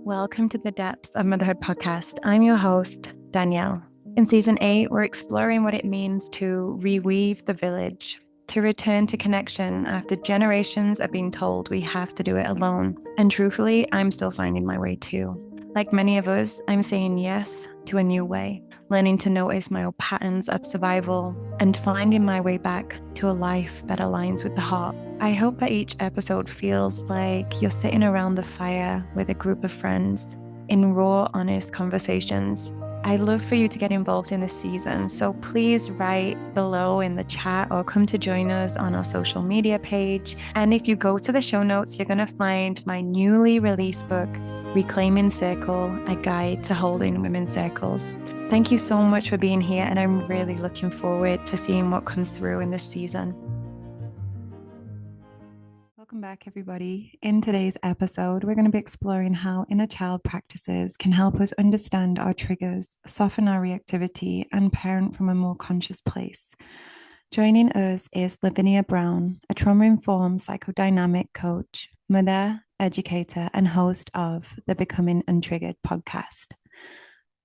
Welcome to the Depths of Motherhood podcast. I'm your host, Danielle. In season 8, we're exploring what it means to reweave the village, to return to connection after generations of being told we have to do it alone. And truthfully, I'm still finding my way too. Like many of us, I'm saying yes to a new way, learning to notice my old patterns of survival and finding my way back to a life that aligns with the heart. I hope that each episode feels like you're sitting around the fire with a group of friends in raw, honest conversations. I'd love for you to get involved in this season, so please write below in the chat or come to join us on our social media page. And if you go to the show notes, you're going to find my newly released book, Reclaiming Circle, a guide to holding women's circles. Thank you so much for being here, and I'm really looking forward to seeing what comes through in this season. Welcome back, everybody. In today's episode, we're going to be exploring how inner child practices can help us understand our triggers, soften our reactivity, and parent from a more conscious place. Joining us is Lavinia Brown, a trauma-informed psychodynamic coach, mother, educator, and host of the Becoming Untriggered podcast.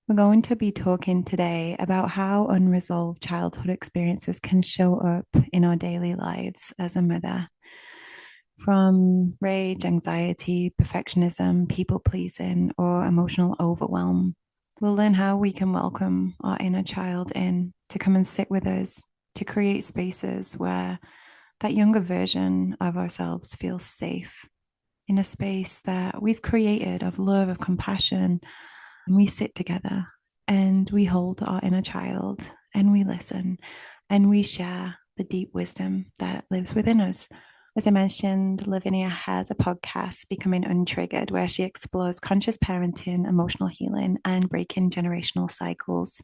We're going to be talking today about how unresolved childhood experiences can show up in our daily lives as a mother. From rage, anxiety, perfectionism, people-pleasing, or emotional overwhelm, we'll learn how we can welcome our inner child in to come and sit with us, to create spaces where that younger version of ourselves feels safe, in a space that we've created of love, of compassion. And we sit together and we hold our inner child and we listen and we share the deep wisdom that lives within us. As I mentioned, Lavinia has a podcast, Becoming Untriggered, where she explores conscious parenting, emotional healing, and breaking generational cycles.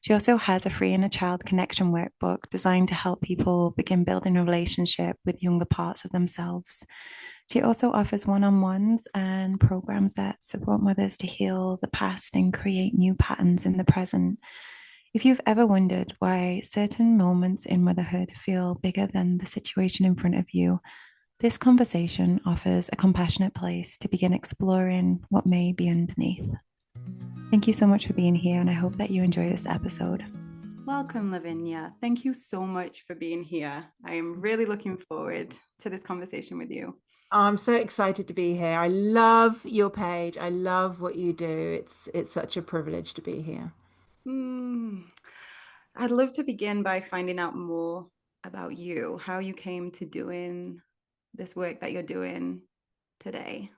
She also has a free inner child connection workbook designed to help people begin building a relationship with younger parts of themselves. She also offers one-on-ones and programs that support mothers to heal the past and create new patterns in the present. If you've ever wondered why certain moments in motherhood feel bigger than the situation in front of you, this conversation offers a compassionate place to begin exploring what may be underneath. Thank you so much for being here, and I hope that you enjoy this episode. Welcome, Lavinia. Thank you so much for being here. I am really looking forward to this conversation with you. I'm so excited to be here. I love your page. I love what you do. It's such a privilege to be here. I'd love to begin by finding out more about you, how you came to doing this work that you're doing today.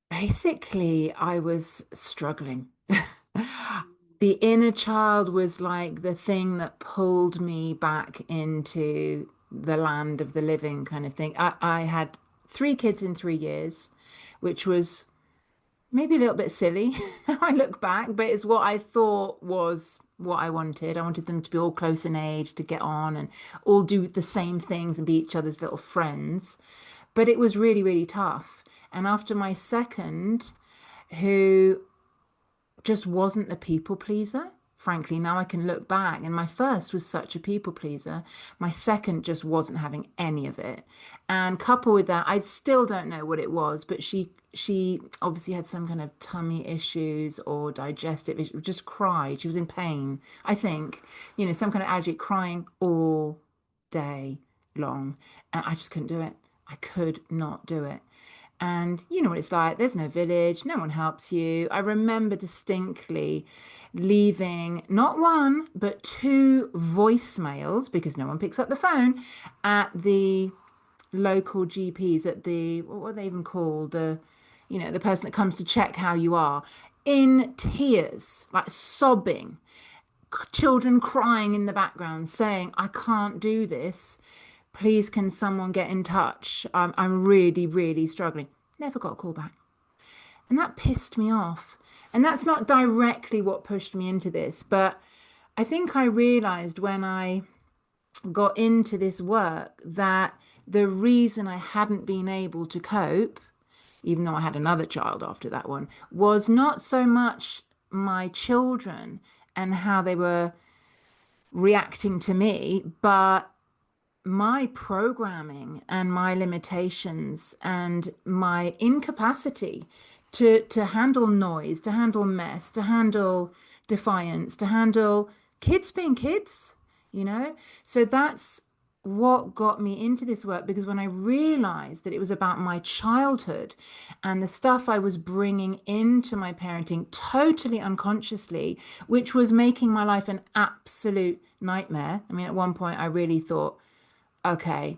Basically, I was struggling. The inner child was like the thing that pulled me back into the land of the living kind of thing. I had 3 kids in 3 years, which was maybe a little bit silly. I look back, but it's what I thought was what I wanted. I wanted them to be all close in age, to get on and all do the same things and be each other's little friends. But it was really, really tough. And after my second, who just wasn't the people pleaser, frankly, now I can look back, and my first was such a people pleaser. My second just wasn't having any of it. And coupled with that, I still don't know what it was, but she obviously had some kind of tummy issues or digestive issues, just cried. She was in pain, I think, some kind of allergy, crying all day long. And I just couldn't do it. I could not do it. And you know what it's like. There's no village. No one helps you. I remember distinctly leaving not one, but 2 voicemails, because no one picks up the phone, at the local GPs, at the, what are they even called? The person that comes to check how you are, in tears, like sobbing, children crying in the background, saying, I can't do this. Please, can someone get in touch? I'm really, really struggling. Never got a call back. And that pissed me off. And that's not directly what pushed me into this, but I think I realized when I got into this work that the reason I hadn't been able to cope, even though I had another child after that one, was not so much my children and how they were reacting to me, but my programming and my limitations and my incapacity to handle noise, to handle mess, to handle defiance, to handle kids being kids, you know? So that's what got me into this work, because when I realized that it was about my childhood and the stuff I was bringing into my parenting totally unconsciously, which was making my life an absolute nightmare. I mean, at one point, I really thought, okay,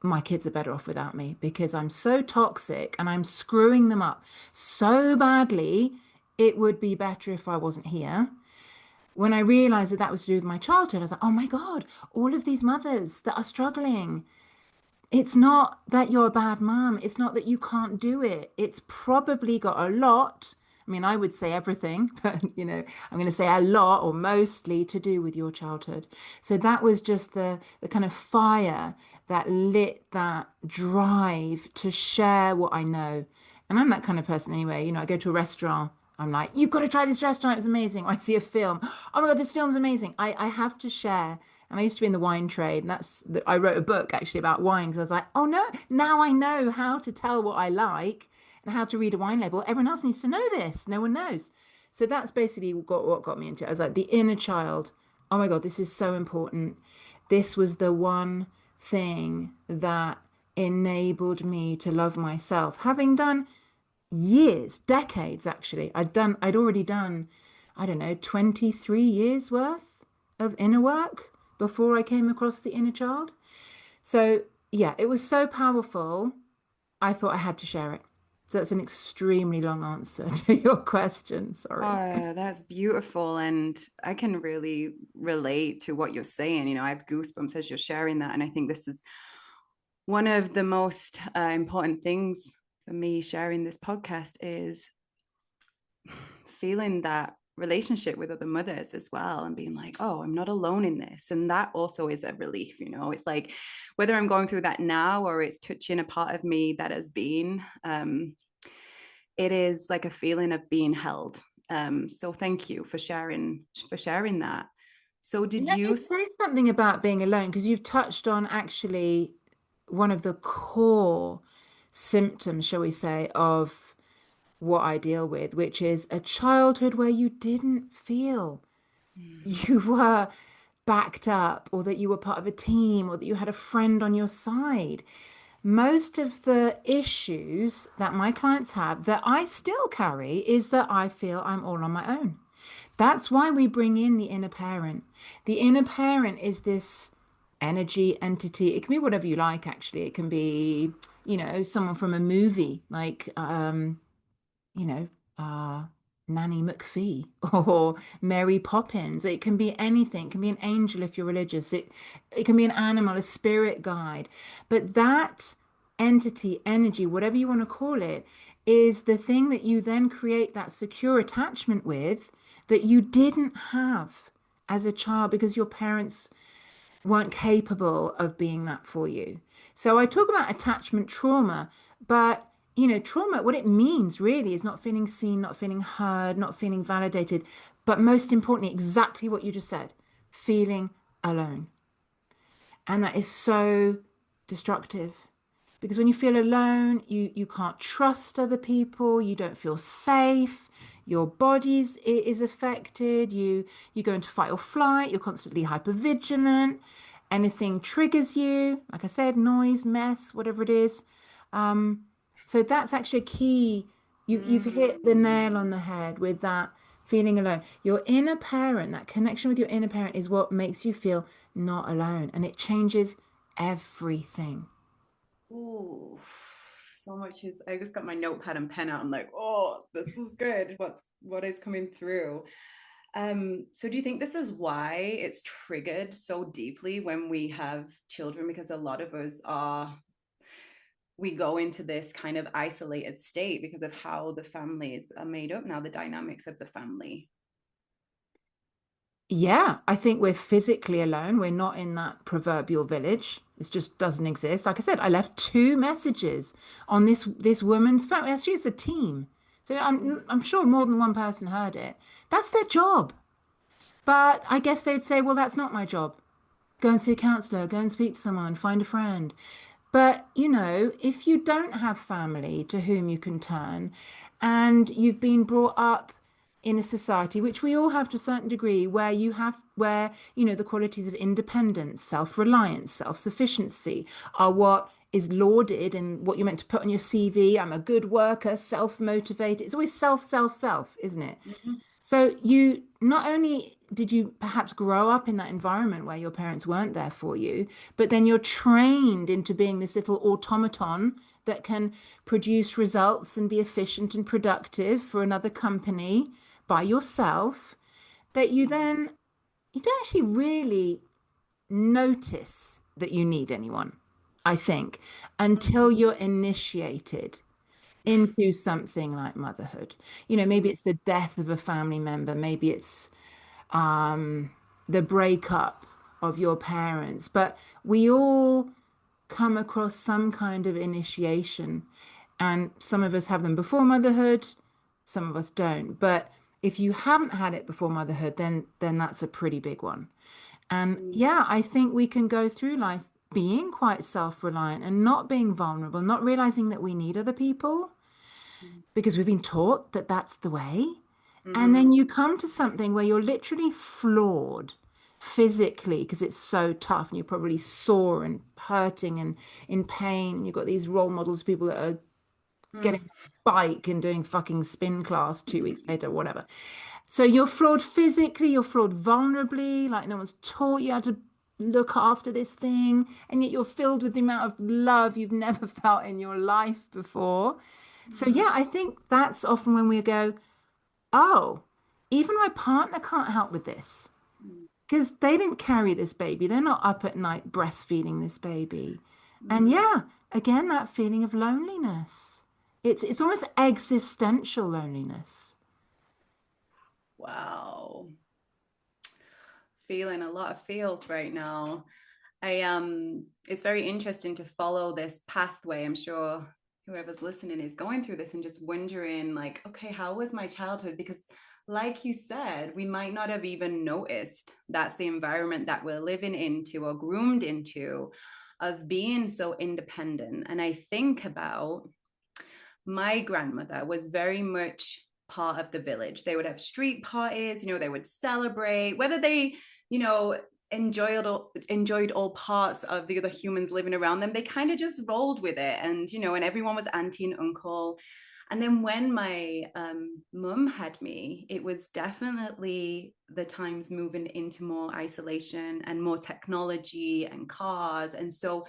my kids are better off without me because I'm so toxic and I'm screwing them up so badly. It would be better if I wasn't here. When I realized that that was to do with my childhood, I was like, oh my God, all of these mothers that are struggling, it's not that you're a bad mom. It's not that you can't do it. It's probably got a lot. I mean, I would say everything, but I'm going to say a lot or mostly to do with your childhood. So that was just the kind of fire that lit that drive to share what I know. And I'm that kind of person anyway. I go to a restaurant. I'm like, you've got to try this restaurant. It's amazing. Or I see a film. Oh my God, this film's amazing. I have to share. And I used to be in the wine trade, and I wrote a book actually about wine because I was like, oh no, now I know how to tell what I like and how to read a wine label. Everyone else needs to know this. No one knows. So that's basically what got me into it. I was like, the inner child. Oh my God, this is so important. This was the one thing that enabled me to love myself. Having done years, decades actually. I'd already done, I don't know, 23 years worth of inner work before I came across the inner child. So yeah, it was so powerful. I thought I had to share it. So that's an extremely long answer to your question. Sorry. Oh, that's beautiful. And I can really relate to what you're saying. I have goosebumps as you're sharing that. And I think this is one of the most important things for me sharing this podcast is feeling that relationship with other mothers as well and being like, oh, I'm not alone in this. And that also is a relief. It's like whether I'm going through that now or it's touching a part of me that has been, it is like a feeling of being held. So thank you for sharing that. So did Let me you? say something about being alone, because you've touched on actually one of the core symptoms, shall we say, of what I deal with, which is a childhood where you didn't feel you were backed up, or that you were part of a team, or that you had a friend on your side. Most of the issues that my clients have that I still carry is that I feel I'm all on my own. That's why we bring in the inner parent. The inner parent is this energy entity. It can be whatever you like, actually. It can be, someone from a movie, like you know, uh, Nanny McPhee or Mary Poppins. It can be anything. It can be an angel if you're religious. It can be an animal, a spirit guide. But that entity, energy, whatever you want to call it, is the thing that you then create that secure attachment with that you didn't have as a child because your parents weren't capable of being that for you. So I talk about attachment trauma, but trauma, what it means really is not feeling seen, not feeling heard, not feeling validated, but most importantly, exactly what you just said, feeling alone. And that is so destructive because when you feel alone, you can't trust other people, you don't feel safe, your body is affected, you go into fight or flight, you're constantly hypervigilant, anything triggers you, like I said, noise, mess, whatever it is. Um, so that's actually a key. You've hit the nail on the head with that feeling alone. Your inner parent, that connection with your inner parent is what makes you feel not alone, and it changes everything. Ooh, so much is. I just got my notepad and pen out. I'm like, oh, this is good. What is coming through? So do you think this is why it's triggered so deeply when we have children? Because a lot of us we go into this kind of isolated state because of how the families are made up now, the dynamics of the family. Yeah, I think we're physically alone. We're not in that proverbial village. It just doesn't exist. Like I said, I left two messages on this woman's phone. Actually, it's a team. So I'm sure more than one person heard it. That's their job. But I guess they'd say, well, that's not my job. Go and see a counselor, go and speak to someone, find a friend. But, if you don't have family to whom you can turn, and you've been brought up in a society, which we all have to a certain degree, where the qualities of independence, self-reliance, self-sufficiency are what is lauded and what you're meant to put on your CV. I'm a good worker, self-motivated. It's always self, self, self, isn't it? Mhm. So you not only did you perhaps grow up in that environment where your parents weren't there for you, but then you're trained into being this little automaton that can produce results and be efficient and productive for another company by yourself, that you don't actually really notice that you need anyone, I think, until you're initiated into something like motherhood. Maybe it's the death of a family member, maybe it's um, the breakup of your parents, but we all come across some kind of initiation, and some of us have them before motherhood, some of us don't. But if you haven't had it before motherhood, then that's a pretty big one. And Mhm. yeah, I think we can go through life being quite self-reliant and not being vulnerable, not realizing that we need other people because we've been taught that that's the way. And Mhm. then you come to something where you're literally flawed physically because it's so tough and you're probably sore and hurting and in pain. You've got these role models, people that are getting Mhm. a bike and doing fucking spin class 2 weeks later, whatever. So you're flawed physically, you're flawed vulnerably, like no one's taught you how to look after this thing, and yet you're filled with the amount of love you've never felt in your life before. So yeah, I think that's often when we go, oh, even my partner can't help with this because they didn't carry this baby. They're not up at night breastfeeding this baby. And Mhm. yeah, again, that feeling of loneliness. It's almost existential loneliness. Wow. Feeling a lot of feels right now. I it's very interesting to follow this pathway. I'm sure whoever's listening is going through this and just wondering like, okay, how was my childhood? Because like you said, we might not have even noticed that's the environment that we're living into or groomed into of being so independent. And I think about my grandmother was very much part of the village. They would have street parties, they would celebrate, whether they, you know, enjoyed all parts of the other humans living around them. They kind of just rolled with it, and everyone was auntie and uncle. And then when my mum had me, it was definitely the times moving into more isolation and more technology and cars. And so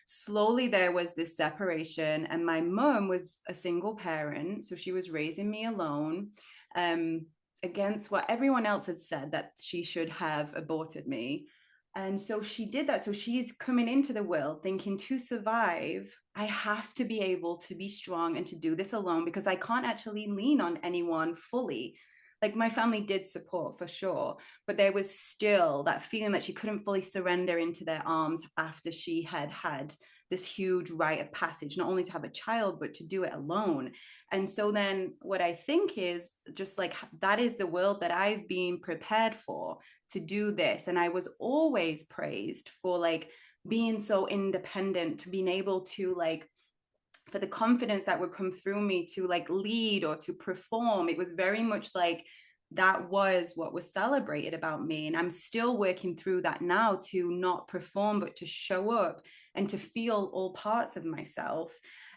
slowly there was this separation, and my mom was a single parent, so she was raising me alone, um, against what everyone else had said that she should have aborted me. And so she did that. So she's coming into the world thinking, to survive, I have to be able to be strong and to do this alone because I can't actually lean on anyone fully. Like my family did support for sure, but there was still that feeling that she couldn't fully surrender into their arms after she had had this huge rite of passage, not only to have a child, but to do it alone. And so then what I think is just like that is the world that I've been prepared for, to do this. And I was always praised for like being so independent, to being able to like for the confidence that would come through me to like lead or to perform. It was very much like that was what was celebrated about me. And I'm still working through that now, to not perform, but to show up and to feel all parts of myself.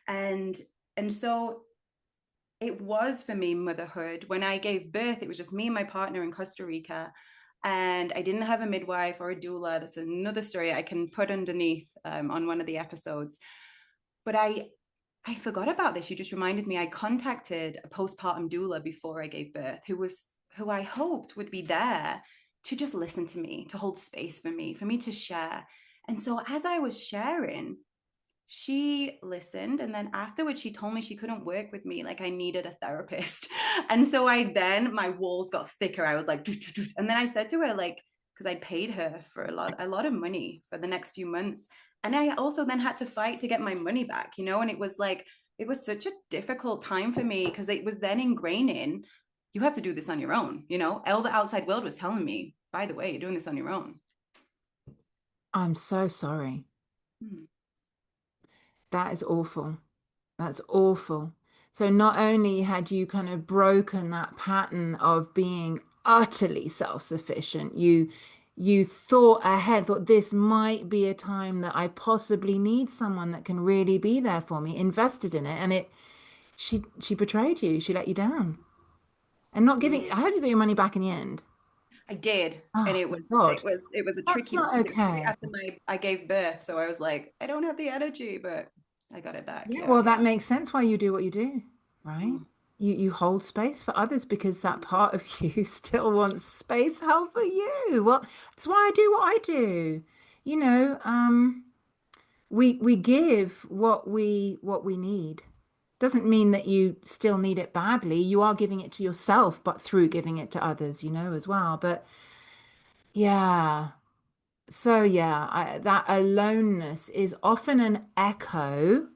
And and so it was for me motherhood. When I gave birth, it was just me and my partner in Costa Rica. And I didn't have a midwife or a doula. That's another story I can put underneath on one of the episodes. But I forgot about this. You just reminded me. I contacted a postpartum doula before I gave birth, who I hoped would be there to just listen to me, to hold space for me to share. And so as I was sharing, she listened, and then afterwards she told me she couldn't work with me, like I needed a therapist. And so my walls got thicker. I was like and then I said to her, like, because I paid her for a lot of money for the next few months, and I also then had to fight to get my money back, and it was like it was such a difficult time for me because it was then ingrained in, you have to do this on your own. All the outside world was telling me, by the way, you're doing this on your own. I'm so sorry. Hmm. That is awful. That's awful. So not only had you kind of broken that pattern of being utterly self-sufficient, you thought ahead, thought this might be a time that I possibly need someone that can really be there for me, invested in it, and she betrayed you. She let you down. And not giving, I Mm. hope you got your money back in the end. I did, and Oh it my was God. it was a That's tricky one not because it was straight okay. after my I gave birth, so I was like, I don't have the energy, but I got it back. Yeah, Yeah. well, that makes sense why you do what you do, right? Mm. You hold space for others because that part of you still wants space held for you. Well, that's why I do what I do. You know, we give what we need. Doesn't mean that you still need it badly. You are giving it to yourself, but through giving it to others, as well. But yeah. So yeah, that aloneness is often an echo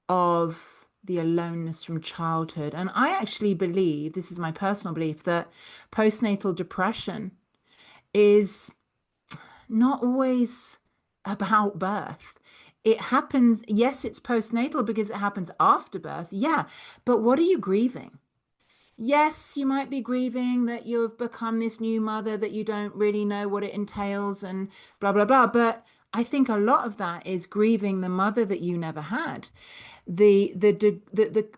of the aloneness from childhood. And I actually believe, this is my personal belief, that postnatal depression is not always about birth. It happens, yes, it's postnatal because it happens after birth. Yeah. But what are you grieving? Yes, you might be grieving that you've become this new mother, that you don't really know what it entails and blah, blah, blah. But I think a lot of that is grieving the mother that you never had. The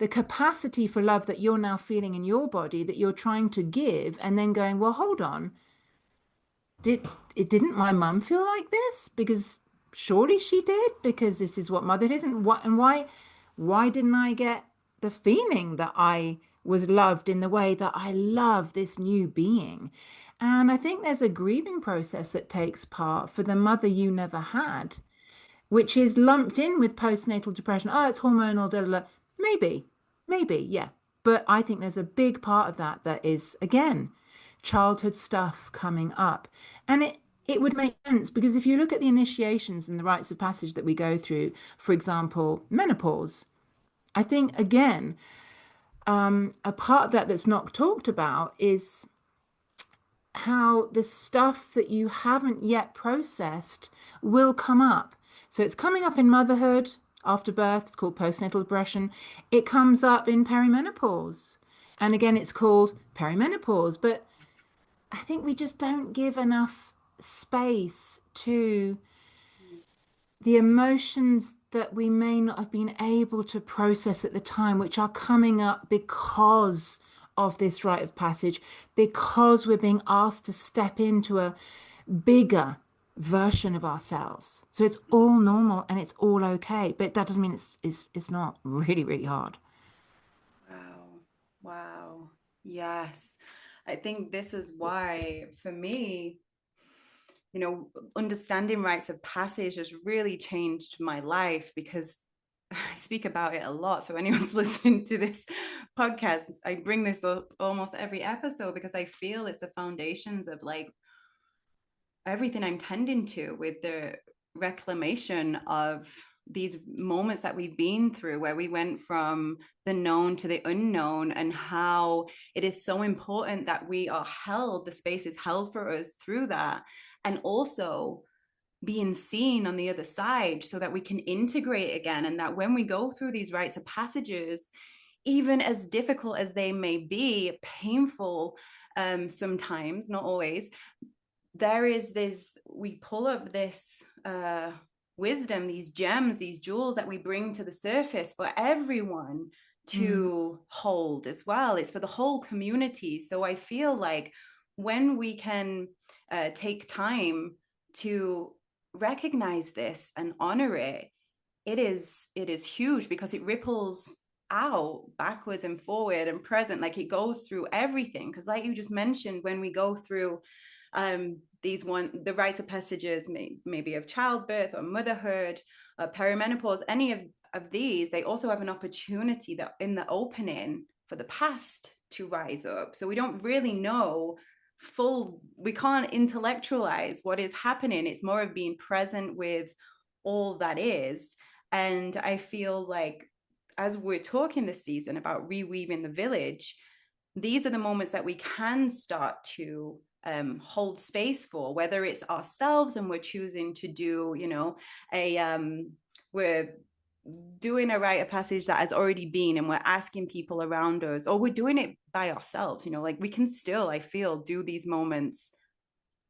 capacity for love that you're now feeling in your body that you're trying to give, and then going, well, hold on, didn't my mum feel like this? Because surely she did, because this is what motherhood is, and why didn't I get the feeling that I was loved in the way that I love this new being? And I think there's a grieving process that takes part for the mother you never had, which is lumped in with postnatal depression. Oh, it's hormonal, da, da, da. Maybe, maybe, yeah. But I think there's a big part of that that is, again, childhood stuff coming up. And it would make sense because if you look at the initiations and the rites of passage that we go through, for example, menopause, I think, again, a part of that that's not talked about is how the stuff that you haven't yet processed will come up. So it's coming up in motherhood after birth, it's called postnatal depression. It comes up in perimenopause. And again, it's called perimenopause. But I think we just don't give enough space to the emotions that we may not have been able to process at the time, which are coming up because of this rite of passage, because we're being asked to step into a bigger version of ourselves. So it's all normal and it's all okay, but that doesn't mean it's not really, really hard. Wow. Wow. Yes. I think this is why, for me, understanding rites of passage has really changed my life because I speak about it a lot. So anyone's listening to this podcast, I bring this up almost every episode because I feel it's the foundations of like everything I'm tending to with the reclamation of these moments that we've been through where we went from the known to the unknown, and how it is so important that we are held, the space is held for us through that, and also being seen on the other side so that we can integrate again, and that when we go through these rites of passages, even as difficult as they may be, painful, sometimes, not always, there is this, we pull up this wisdom, these gems, these jewels that we bring to the surface for everyone Mm, to hold as well. It's for the whole community. So I feel like when we can take time to recognize this and honor it, it is huge because it ripples out backwards and forward and present, like it goes through everything. Because like you just mentioned, when we go through the rites of passages, maybe of childbirth or motherhood, perimenopause, any of these, they also have an opportunity that in the opening for the past to rise up. So we don't really know we can't intellectualize what is happening. It's more of being present with all that is. And I feel like as we're talking this season about reweaving the village, these are the moments that we can start to hold space for, whether it's ourselves and we're choosing to do, a we're doing a rite of passage that has already been, and we're asking people around us, or we're doing it by ourselves, like we can still, I feel, do these moments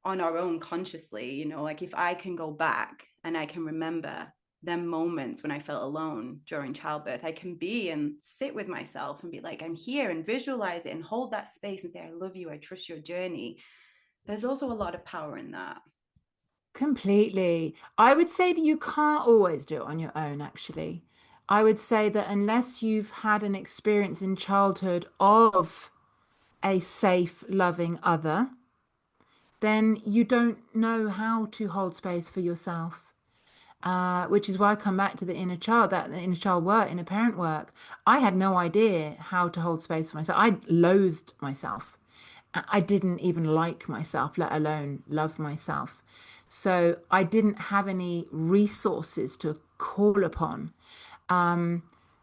on our own consciously, like if I can go back and I can remember them moments when I felt alone during childbirth, I can be and sit with myself and be like, I'm here, and visualize it and hold that space and say, I love you, I trust your journey. There's also a lot of power in that. Completely. I would say that you can't always do it on your own, actually. I would say that unless you've had an experience in childhood of a safe, loving other, then you don't know how to hold space for yourself. Which is why I come back to the inner child, that the inner child work, inner parent work. I had no idea how to hold space for myself. I loathed myself. I didn't even like myself, let alone love myself. So I didn't have any resources to call upon,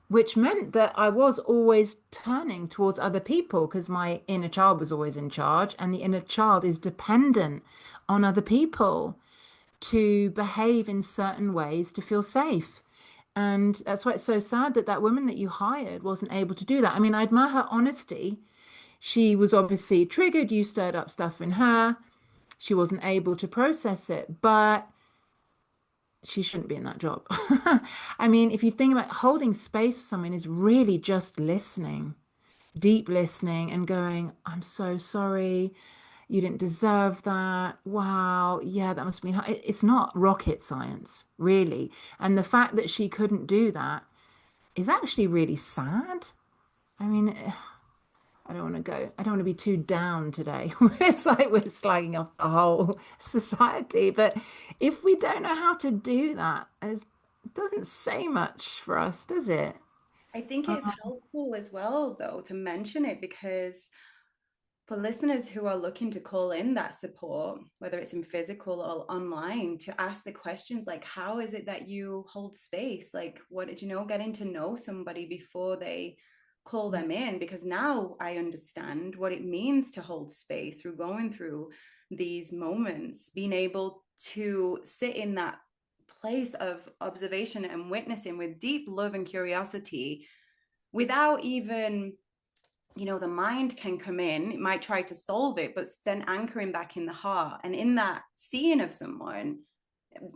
which meant that I was always turning towards other people because my inner child was always in charge, and the inner child is dependent on other people to behave in certain ways to feel safe. And that's why it's so sad that that woman that you hired wasn't able to do that. I mean, I admire her honesty. She was obviously triggered. You stirred up stuff in her. She wasn't able to process it, but she shouldn't be in that job. I mean, if you think about holding space for someone is really just listening, deep listening and going, I'm so sorry. You didn't deserve that. Wow. Yeah, that must have been hard. It's not rocket science, really. And the fact that she couldn't do that is actually really sad. I mean, I don't want to go, I don't want to be too down today. It's like we're slagging off the whole society. But if we don't know how to do that, it doesn't say much for us, does it? I think it's helpful as well, though, to mention it, because for listeners who are looking to call in that support, whether it's in physical or online, to ask the questions like, how is it that you hold space? Like, what did getting to know somebody before they call them in? Because now I understand what it means to hold space through going through these moments, being able to sit in that place of observation and witnessing with deep love and curiosity without even, the mind can come in, it might try to solve it, but then anchoring back in the heart. And in that seeing of someone,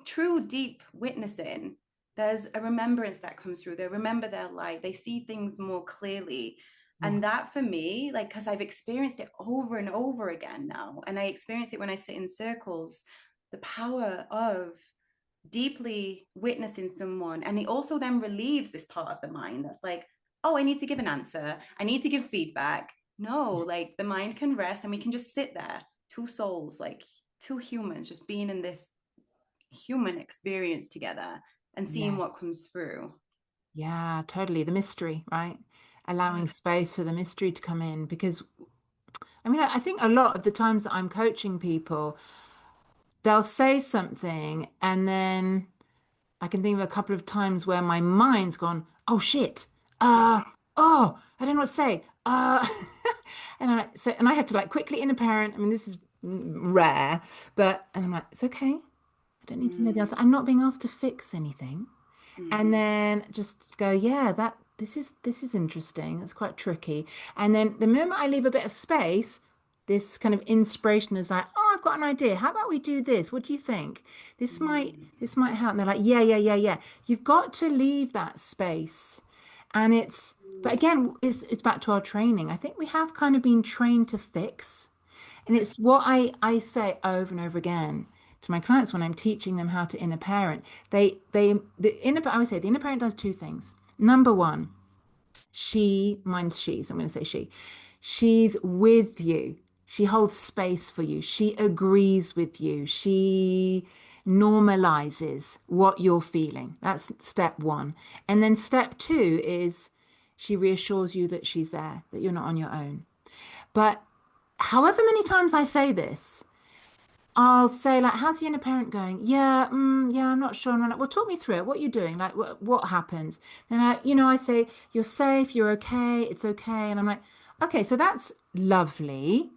true deep witnessing, there's a remembrance that comes through. They remember their light, they see things more clearly. Yeah. And that for me, like, because I've experienced it over and over again now, and I experience it when I sit in circles, the power of deeply witnessing someone. And it also then relieves this part of the mind that's like, oh, I need to give an answer, I need to give feedback. No, like the mind can rest and we can just sit there, two souls, like two humans, just being in this human experience together and seeing Yeah. what comes through. Yeah, totally. The mystery, right? Yeah. Allowing space for the mystery to come in. Because, I mean, I think a lot of the times that I'm coaching people, they'll say something, and then I can think of a couple of times where my mind's gone, oh shit, oh, I don't know what to say. And I had to like quickly in a parent. I mean, this is rare, but and I'm like, it's okay. I don't need to know the answer. Mm-hmm. I'm not being asked to fix anything. And Mm-hmm. then just go, yeah, that this is interesting. That's quite tricky. And then the moment I leave a bit of space, this kind of inspiration is like, oh, I've got an idea. How about we do this? What do you think? This might help. And they're like, yeah, yeah, yeah, yeah. You've got to leave that space. And but again, it's back to our training. I think we have kind of been trained to fix. And it's what I say over and over again to my clients when I'm teaching them how to inner parent. I would say the inner parent does two things. Number one, mine's she, so I'm going to say she's with you. She holds space for you. She agrees with you. She normalizes what you're feeling. That's step one. And then step two is she reassures you that she's there, that you're not on your own. But however many times I say this, I'll say like, "How's the inner parent going?" Yeah, yeah, I'm not sure. And I'm like, well, talk me through it. What are you doing? Like, what happens? Then I say, "You're safe. You're okay. It's okay." And I'm like, "Okay, so that's lovely.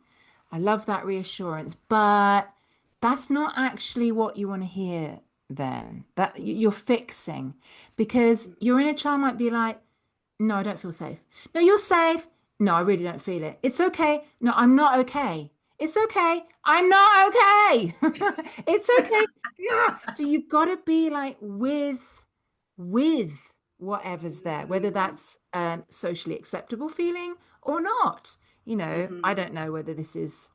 I love that reassurance, but that's not actually what you want to hear. then. That you're fixing, because your inner child might be like, no, I don't feel safe. No, you're safe. No, I really don't feel it. It's okay. No, I'm not okay. It's okay. I'm not okay. It's okay. Yeah. So you've got to be like with whatever's there, whether that's a socially acceptable feeling or not. I Mhm. don't know whether this is,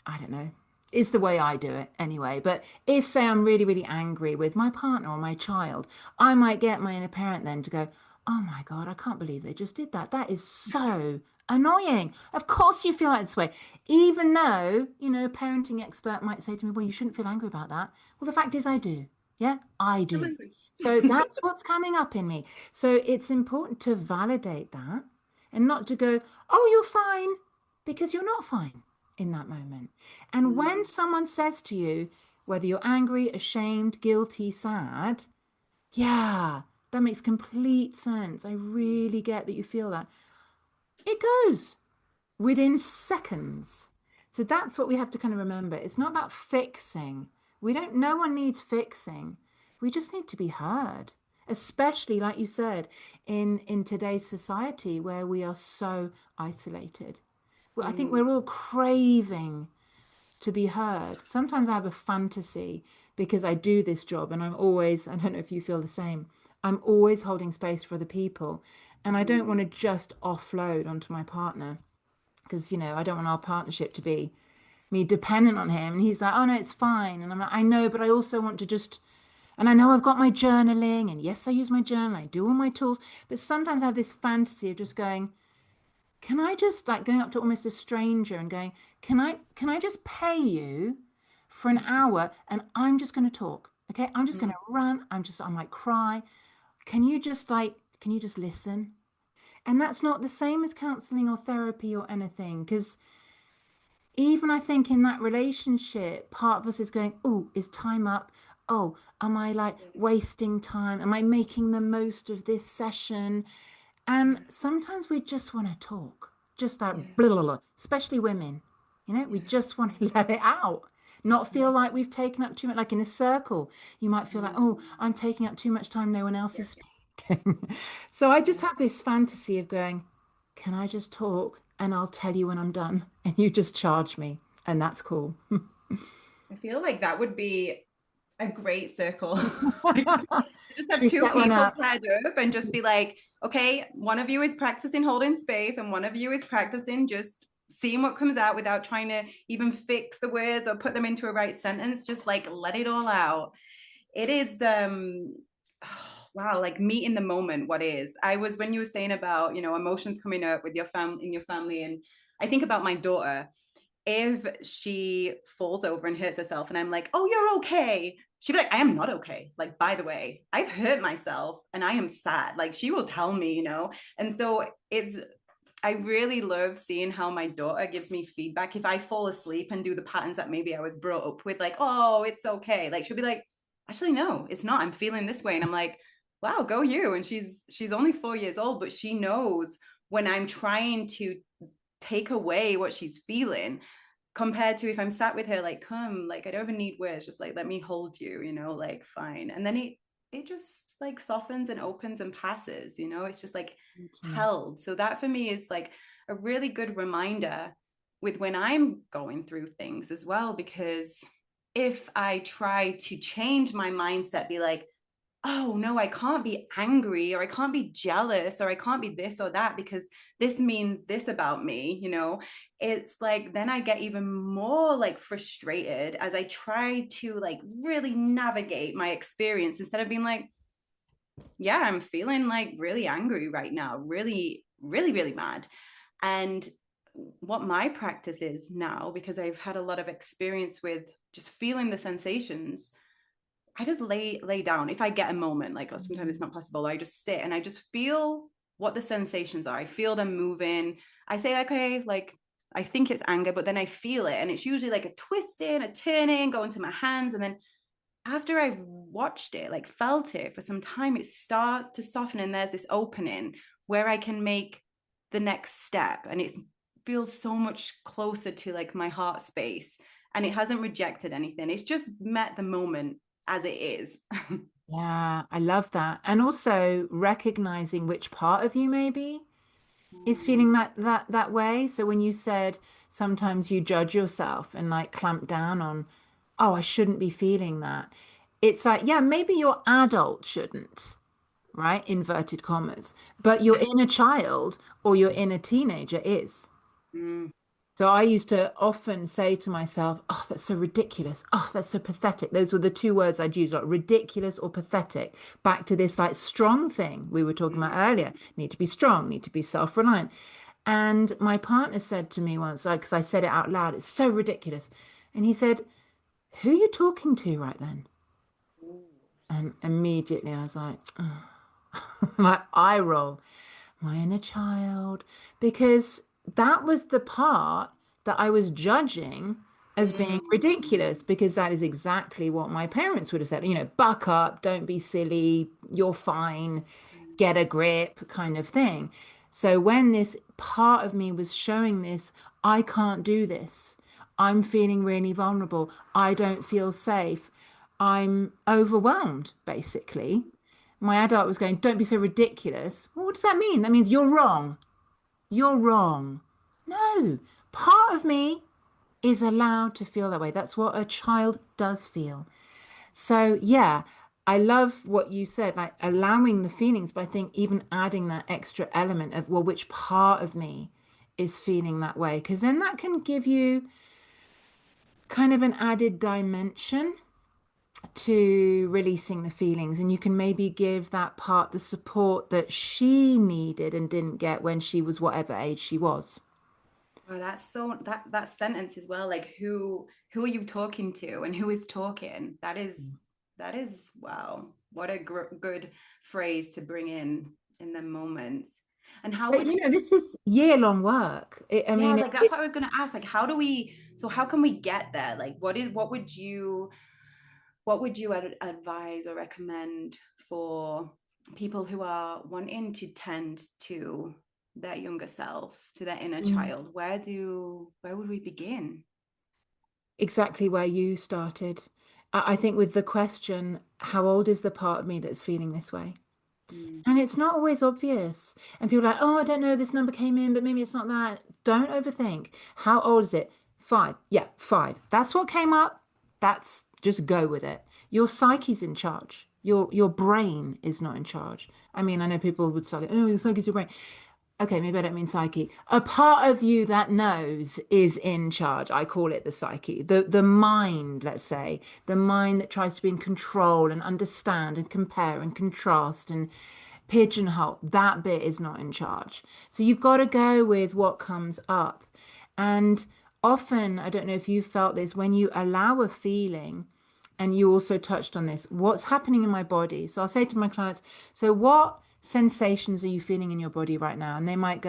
I don't know. It's the way I do it anyway. But if, say, I'm really, really angry with my partner or my child, I might get my inner parent then to go, oh my God, I can't believe they just did that. That is so annoying. Of course you feel like this way. Even though, a parenting expert might say to me, well, you shouldn't feel angry about that. Well, the fact is I do. Yeah, I do. Absolutely. So that's what's coming up in me. So it's important to validate that and not to go, oh, you're fine, because you're not fine in that moment. And when Mm. someone says to you, whether you're angry, ashamed, guilty, sad, yeah, that makes complete sense. I really get that you feel that. It goes within seconds. So that's what we have to kind of remember. It's not about fixing. No one needs fixing. We just need to be heard, especially like you said, in today's society where we are so isolated. Well, I think Mm. we're all craving to be heard. Sometimes I have a fantasy because I do this job and I'm always, I don't know if you feel the same, I'm always holding space for other people. And I don't want Mm. to just offload onto my partner because, I don't want our partnership to be me dependent on him. And he's like, oh no, it's fine. And I'm like, I know, but I also want to just, and I know I've got my journaling and yes, I use my journal, I do all my tools, but sometimes I have this fantasy of just going, can I just like going up to almost a stranger and going, can I just pay you for an hour and I'm just going to talk. Okay. I'm just going Mm. to run. I might cry. Can you just listen? And that's not the same as counseling or therapy or anything. Because even I think in that relationship, part of us is going, oh, is time up? Oh, am I like wasting time? Am I making the most of this session? And sometimes we just want to talk, just like Yeah. blah, blah, blah, especially women. We Yeah. just want to let it out, not feel Yeah. like we've taken up too much, like in a circle. You might feel like, oh, Mm. I'm taking up too much time, no one else Yeah. is speaking. So I just Yeah. have this fantasy of going, can I just talk and I'll tell you when I'm done and you just charge me. And that's cool. I feel like that would be a great circle. To just Should have we two set one people up? paired up and just be like, okay, one of you is practicing holding space and one of you is practicing just seeing what comes out without trying to even fix the words or put them into a right sentence. Just like let it all out. It is wow, like meet in the moment. What is? I was when you were saying about, emotions coming up with your family in your family, and I think about my daughter. If she falls over and hurts herself and I'm like, oh, you're okay, she'd be like, I am not okay. Like, by the way, I've hurt myself and I am sad. Like, she will tell me. And so I really love seeing how my daughter gives me feedback. If I fall asleep and do the patterns that maybe I was brought up with, like, oh, it's okay. Like, she'll be like, actually, no, it's not. I'm feeling this way. And I'm like, wow, go you. And she's only 4 years old, but she knows when I'm trying to take away what she's feeling compared to if I'm sat with her, like, come, like, I don't even need words, just like, let me hold you, like, fine. And then it just like softens and opens and passes, it's just like held. So that for me is like a really good reminder with when I'm going through things as well, because if I try to change my mindset, be like, oh no, I can't be angry or I can't be jealous or I can't be this or that because this means this about me. It's like then I get even more like frustrated as I try to like really navigate my experience instead of being like, yeah, I'm feeling like really angry right now, really, really, really mad. And what my practice is now, because I've had a lot of experience with just feeling the sensations, I just lay down. If I get a moment, like, or sometimes it's not possible, I just sit and I just feel what the sensations are. I feel them moving. I say, okay, like, I think it's anger, but then I feel it. And it's usually like a twisting, a turning, going to my hands. And then after I've watched it, like felt it for some time, it starts to soften. And there's this opening where I can make the next step. And it feels so much closer to like my heart space. And it hasn't rejected anything. It's just met the moment as it is. Yeah, I love that. And also recognizing which part of you maybe is Mm, feeling that way. So when you said sometimes you judge yourself and like clamp down on, oh, I shouldn't be feeling that. It's like, yeah, maybe your adult shouldn't, right? Inverted commas. But your inner child or your inner teenager is. mm, So I used to often say to myself, oh, that's so ridiculous. Oh, that's so pathetic. Those were the two words I'd use, like ridiculous or pathetic. Back to this like strong thing we were talking about mm. earlier. Need to be strong, need to be self-reliant. And my partner said to me once, like, because I said it out loud, it's so ridiculous. And he said, who are you talking to right then? Ooh. And immediately I was like, oh. My eye roll, my inner child, because that was the part that I was judging as being Mm. ridiculous, because that is exactly what my parents would have said, buck up, don't be silly, you're fine, get a grip, kind of thing. So when this part of me was showing this, I can't do this. I'm feeling really vulnerable. I don't feel safe. I'm overwhelmed, basically. My adult was going, don't be so ridiculous. Well, what does that mean? That means you're wrong. You're wrong. No, part of me is allowed to feel that way. That's what a child does feel. So, yeah, I love what you said, like allowing the feelings, but I think even adding that extra element of, well, which part of me is feeling that way? Because then that can give you kind of an added dimension to releasing the feelings, and you can maybe give that part the support that she needed and didn't get when she was whatever age she was. Wow, that's so that sentence as well. Like who are you talking to and who is talking? That is wow. What a good phrase to bring in the moments. And how But would this is year-long work. I yeah, mean, like that's what I was gonna ask. Like how can we get there? Like what would you advise or recommend for people who are wanting to tend to their younger self, to their inner Mm. child? Where would we begin? Exactly where you started. I think with the question, how old is the part of me that's feeling this way? Mm, And it's not always obvious. And people are like, oh, I don't know, this number came in, but maybe it's not that. Don't overthink. How old is it? 5. Yeah, 5. That's what came up. That's just go with it. Your psyche's in charge. Your brain is not in charge. I mean, I know people would start, oh, your psyche's your brain. Okay, maybe I don't mean psyche. A part of you that knows is in charge. I call it the psyche. The mind, let's say, the mind that tries to be in control and understand and compare and contrast and pigeonhole. That bit is not in charge. So you've got to go with what comes up. And often, I don't know if you felt this, when you allow a feeling, and you also touched on this, what's happening in my body? So I'll say to my clients, so what sensations are you feeling in your body right now? And they might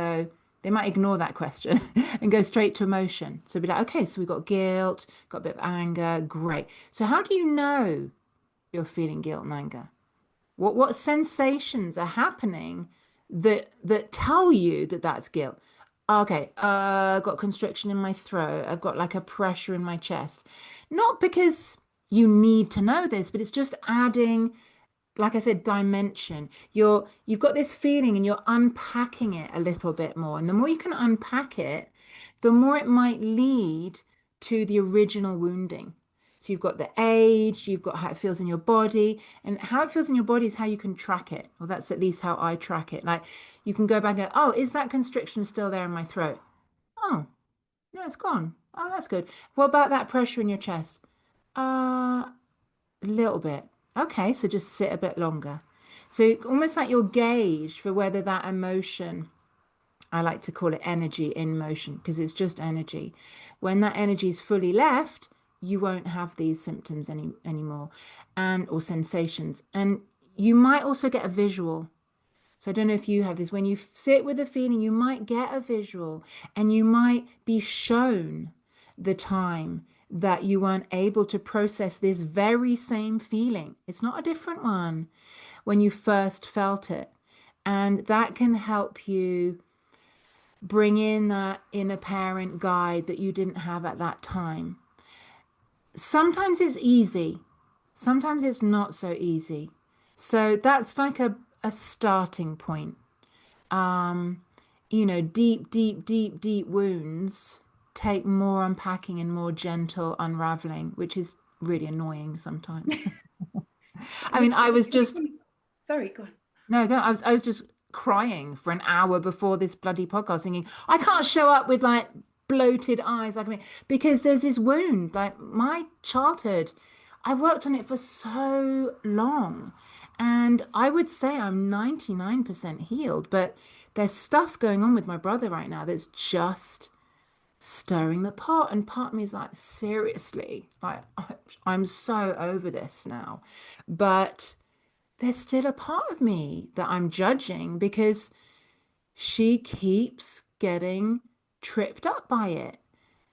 ignore that question and go straight to emotion. So be like, okay, so we've got guilt, got a bit of anger, great. So how do you know you're feeling guilt and anger? What sensations are happening that tell you that that's guilt? Okay, I've got constriction in my throat. I've got like a pressure in my chest. Not because you need to know this, but it's just adding, like I said, dimension. You've got this feeling and you're unpacking it a little bit more. And the more you can unpack it, the more it might lead to the original wounding. So you've got the age, you've got how it feels in your body, and how it feels in your body is how you can track it. Well, that's at least how I track it. Like you can go back and go, oh, is that constriction still there in my throat? Oh, no, it's gone. Oh, that's good. What about that pressure in your chest? Uh, a little bit. Okay, so just sit a bit longer. So almost like you're gauged for whether that emotion, I like to call it energy in motion because it's just energy. When that energy is fully left, you won't have these symptoms anymore and or sensations. And you might also get a visual. So I don't know if you have this. When you sit with a feeling, you might get a visual and you might be shown the time that you weren't able to process this very same feeling. It's not a different one when you first felt it. And that can help you bring in that inner parent guide that you didn't have at that time. Sometimes it's easy. sometimes it's not so easy. So that's like a starting point. Um, deep, deep, deep, deep wounds take more unpacking and more gentle unraveling, which is really annoying sometimes. I mean, I was It's really just funny. Sorry, go on. no, go. I was just crying for an hour before this bloody podcast, thinking I can't show up with like bloated eyes, like I mean, because there's this wound. Like my childhood, I've worked on it for so long, and I would say I'm 99% healed, but there's stuff going on with my brother right now that's just stirring the pot, and part of me is like, seriously, like I'm so over this now, but there's still a part of me that I'm judging because she keeps getting tripped up by it.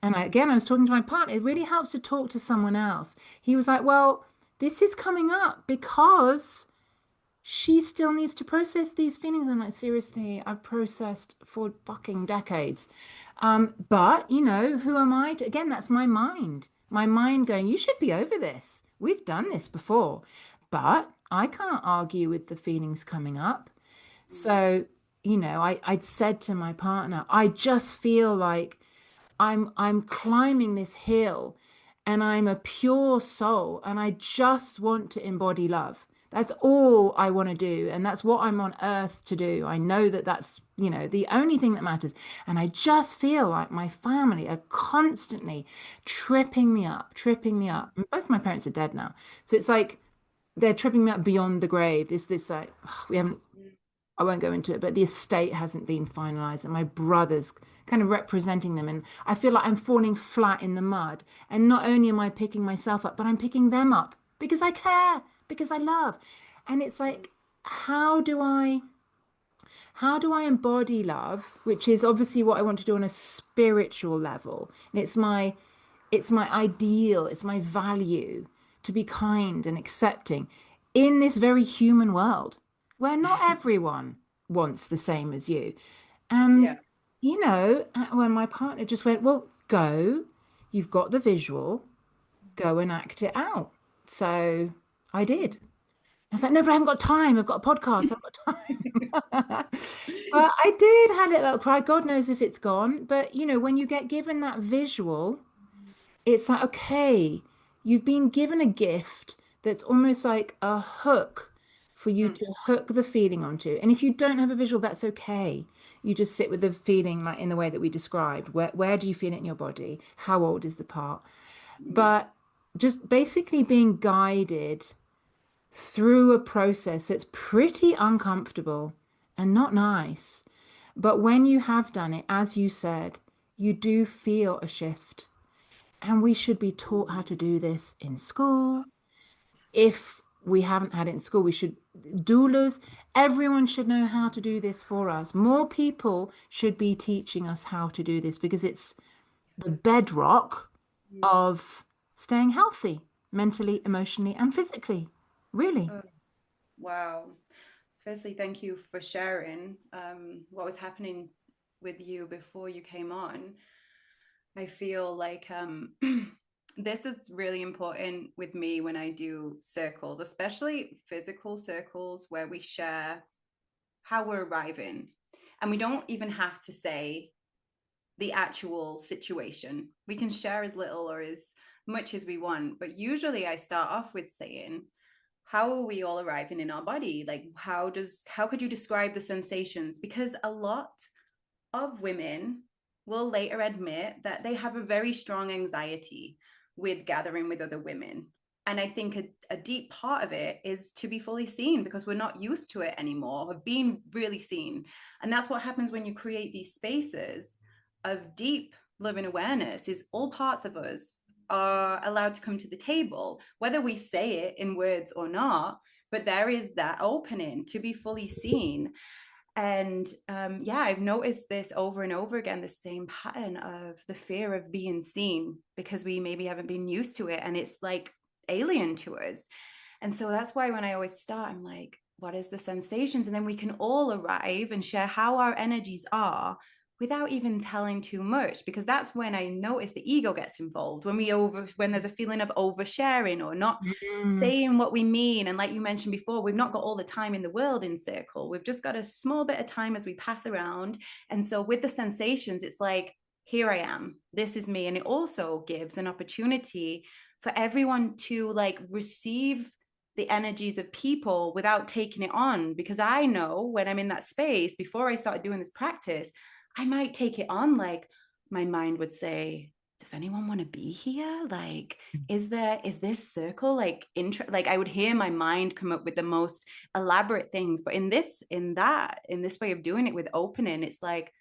And again, I was talking to my partner. It really helps to talk to someone else. He was like, well, this is coming up because she still needs to process these feelings. I'm like, seriously, I've processed for fucking decades. But, who am I to, again, that's my mind. My mind going, you should be over this. We've done this before. But I can't argue with the feelings coming up. So, I'd said to my partner, I just feel like I'm climbing this hill and I'm a pure soul and I just want to embody love. That's all I want to do. And that's what I'm on earth to do. I know that that's, the only thing that matters. And I just feel like my family are constantly tripping me up, tripping me up. And both my parents are dead now. So it's like they're tripping me up beyond the grave. This like, we haven't I won't go into it, but the estate hasn't been finalized, and my brother's kind of representing them. And I feel like I'm falling flat in the mud. And not only am I picking myself up, but I'm picking them up because I care, because I love. And it's like, how do I embody love, which is obviously what I want to do on a spiritual level. And it's my ideal, it's my value to be kind and accepting in this very human world where not everyone wants the same as you. And, Yeah. when my partner just went, well, go, you've got the visual, go and act it out. So I did. I was like, no, but I haven't got time. I've got a podcast. I've got time. But I did had a little cry. God knows if it's gone. But when you get given that visual, it's like, okay, you've been given a gift that's almost like a hook for you Mm, to hook the feeling onto. And if you don't have a visual, that's okay. You just sit with the feeling like in the way that we described. Where do you feel it in your body? How old is the part? mm, But just basically being guided through a process that's pretty uncomfortable and not nice. But when you have done it, as you said, you do feel a shift. And we should be taught how to do this in school. If we haven't had it in school, we should, doulas, everyone should know how to do this for us. More people should be teaching us how to do this because it's the bedrock mm. of staying healthy mentally, emotionally, and physically. Really. Oh, wow. Firstly, thank you for sharing what was happening with you before you came on. I feel like this is really important with me when I do circles, especially physical circles where we share how we're arriving. And we don't even have to say the actual situation. We can share as little or as much as we want. But usually I start off with saying, how are we all arriving in our body? Like how could you describe the sensations? Because a lot of women will later admit that they have a very strong anxiety with gathering with other women. And I think a deep part of it is to be fully seen because we're not used to it anymore, of being really seen. And that's what happens when you create these spaces of deep love and awareness, is all parts of us are allowed to come to the table, whether we say it in words or not. But there is that opening to be fully seen. And yeah, I've noticed this over and over again, the same pattern of the fear of being seen because we maybe haven't been used to it and it's like alien to us. And so that's why when I always start, I'm like, what is the sensations? And then we can all arrive and share how our energies are without even telling too much, because that's when I notice the ego gets involved, when there's a feeling of oversharing or not Mm. saying what we mean. And like you mentioned before, we've not got all the time in the world in circle, we've just got a small bit of time as we pass around. And so with the sensations, it's like, here I am, this is me. And it also gives an opportunity for everyone to like receive the energies of people without taking it on. Because I know when I'm in that space, before I started doing this practice, I might take it on. Like my mind would say, does anyone want to be here? Like, is this circle like like I would hear my mind come up with the most elaborate things. But in this way of doing it with opening, it's like,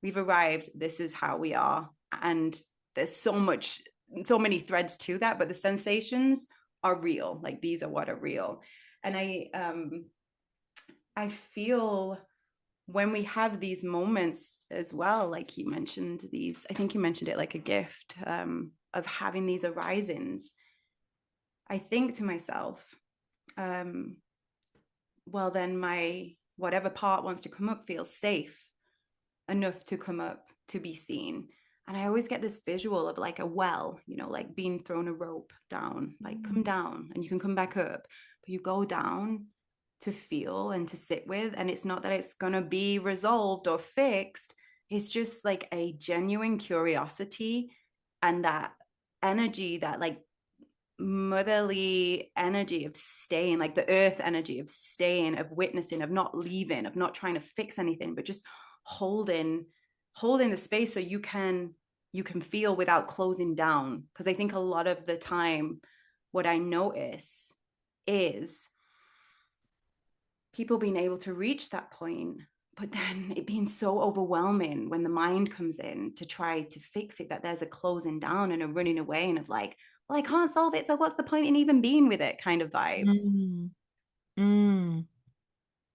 we've arrived, this is how we are. And there's so many threads to that, but the sensations are real. Like these are what are real. And I feel when we have these moments as well, like you mentioned, these, I think you mentioned it like a gift, of having these arisings, I think to myself, um, well, then my whatever part wants to come up feels safe enough to come up to be seen. And I always get this visual of like a well, like being thrown a rope down, like come down and you can come back up, but you go down to feel and to sit with. And it's not that it's going to be resolved or fixed. It's just like a genuine curiosity and that energy, that like motherly energy of staying, like the earth energy of staying, of witnessing, of not leaving, of not trying to fix anything, but just holding the space so you can feel without closing down. Because I think a lot of the time what I notice is people being able to reach that point, but then it being so overwhelming when the mind comes in to try to fix it, that there's a closing down and a running away and of like, well, I can't solve it, so what's the point in even being with it kind of vibes. Mm. Mm.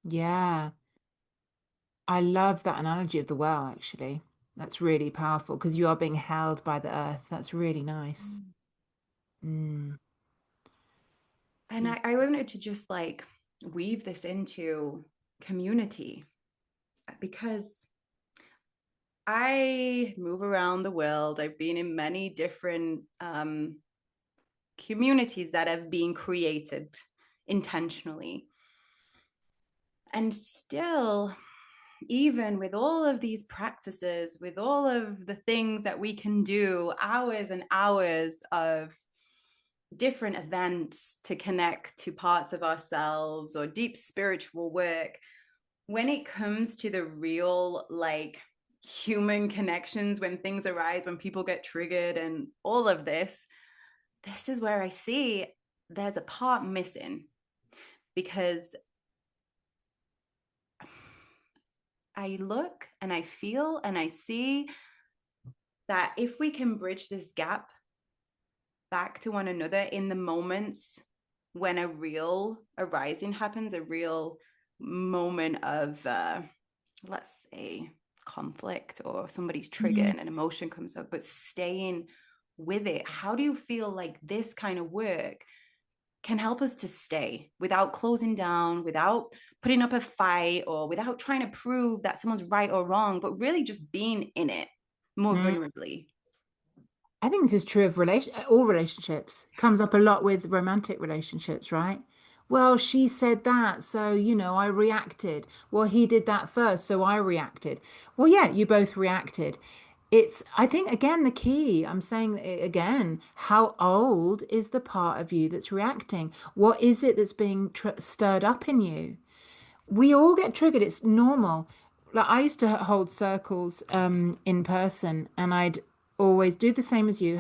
Yeah. I love that analogy of the well, actually. That's really powerful because you are being held by the earth. That's really nice. Mm. And I wanted to just like weave this into community, because I move around the world. I've been in many different communities that have been created intentionally. And still, even with all of these practices, with all of the things that we can do, hours and hours of different events to connect to parts of ourselves or deep spiritual work, when it comes to the real, like, human connections, when things arise, when people get triggered and all of this is where I see there's a part missing. Because I look and I feel and I see that if we can bridge this gap back to one another in the moments when a real arising happens, a real moment of, let's say, conflict, or somebody's triggered Mm. and an emotion comes up, but staying with it, how do you feel like this kind of work can help us to stay without closing down, without putting up a fight, or without trying to prove that someone's right or wrong, but really just being in it more Mm. vulnerably? I think this is true of all relationships. Comes up a lot with romantic relationships, right? Well, she said that, so I reacted. Well, he did that first, so I reacted. Well, yeah, you both reacted. I think, again, the key, I'm saying it again, how old is the part of you that's reacting? What is it that's being tr stirred up in you? We all get triggered. It's normal. Like I used to hold circles in person, and I'd always do the same as you.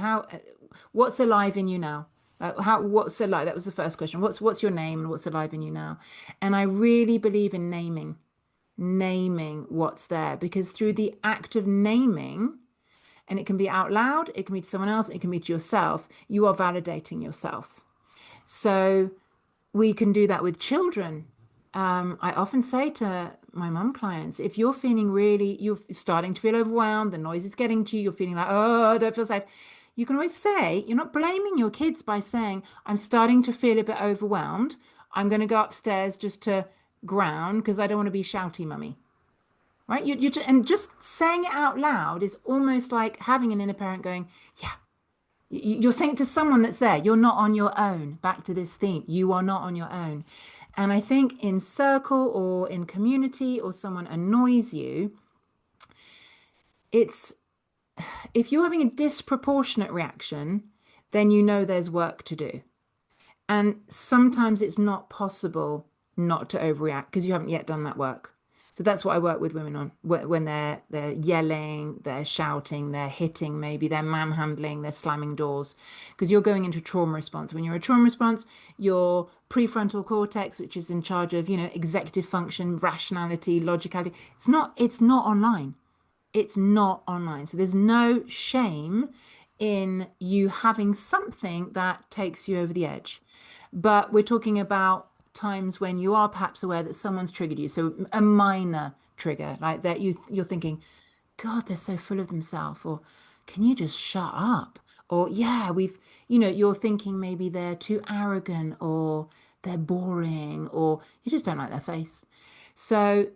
What's alive in you now? What's alive? That was the first question. What's your name and what's alive in you now? And I really believe in naming what's there, because through the act of naming, and it can be out loud, it can be to someone else, it can be to yourself, you are validating yourself. So we can do that with children. I often say to my mum clients, if you're feeling you're starting to feel overwhelmed, the noise is getting to you, you're feeling like, oh, I don't feel safe. You can always say, you're not blaming your kids by saying, I'm starting to feel a bit overwhelmed. I'm going to go upstairs just to ground because I don't want to be shouty, mummy. right? And just saying it out loud is almost like having an inner parent going, yeah, you're saying it to someone that's there. You're not on your own. Back to this theme. You are not on your own. And I think in circle or in community or someone annoys you, it's if you're having a disproportionate reaction, then you know there's work to do. And sometimes it's not possible not to overreact because you haven't yet done that work. So that's what I work with women on when they're yelling, they're shouting, they're hitting, maybe they're manhandling, they're slamming doors, because you're going into trauma response. When you're a trauma response, your prefrontal cortex, which is in charge of, executive function, rationality, logicality, it's not online. It's not online. So there's no shame in you having something that takes you over the edge. But we're talking about times when you are perhaps aware that someone's triggered you. So a minor trigger, like that you're thinking, God, they're so full of themselves, or can you just shut up? Or yeah, you're thinking maybe they're too arrogant or they're boring or you just don't like their face. So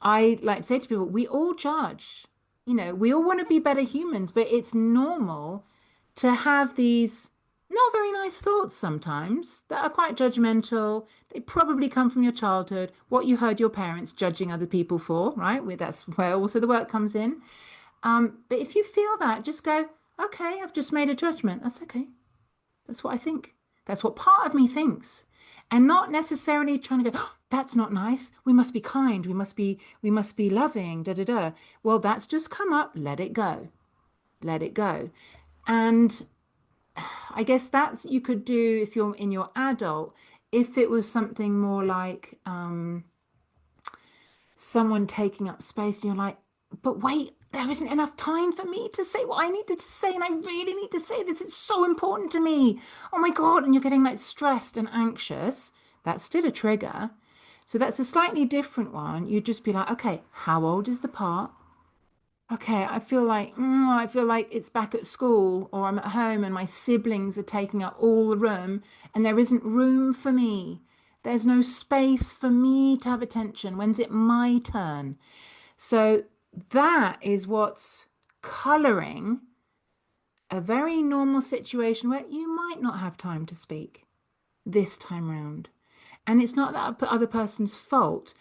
I like to say to people, we all judge, we all want to be better humans, but it's normal to have these not very nice thoughts sometimes that are quite judgmental. They probably come from your childhood, what you heard your parents judging other people for, right? That's where also the work comes in. But if you feel that, just go, okay, I've just made a judgment. That's okay. That's what I think. That's what part of me thinks. And not necessarily trying to go, oh, that's not nice. We must be kind. We must be loving, da da da. Well, that's just come up. Let it go. Let it go. And I guess that's you could do if you're in your adult, if it was something more like someone taking up space and you're like, but wait, there isn't enough time for me to say what I needed to say, and I really need to say this. It's so important to me. Oh my God. And you're getting like stressed and anxious. That's still a trigger. So that's a slightly different one. You'd just be like, okay, how old is the part? Okay, I feel like it's back at school or I'm at home and my siblings are taking up all the room and there isn't room for me. There's no space for me to have attention. When's it my turn? So that is what's coloring a very normal situation where you might not have time to speak this time round. And it's not that other person's fault.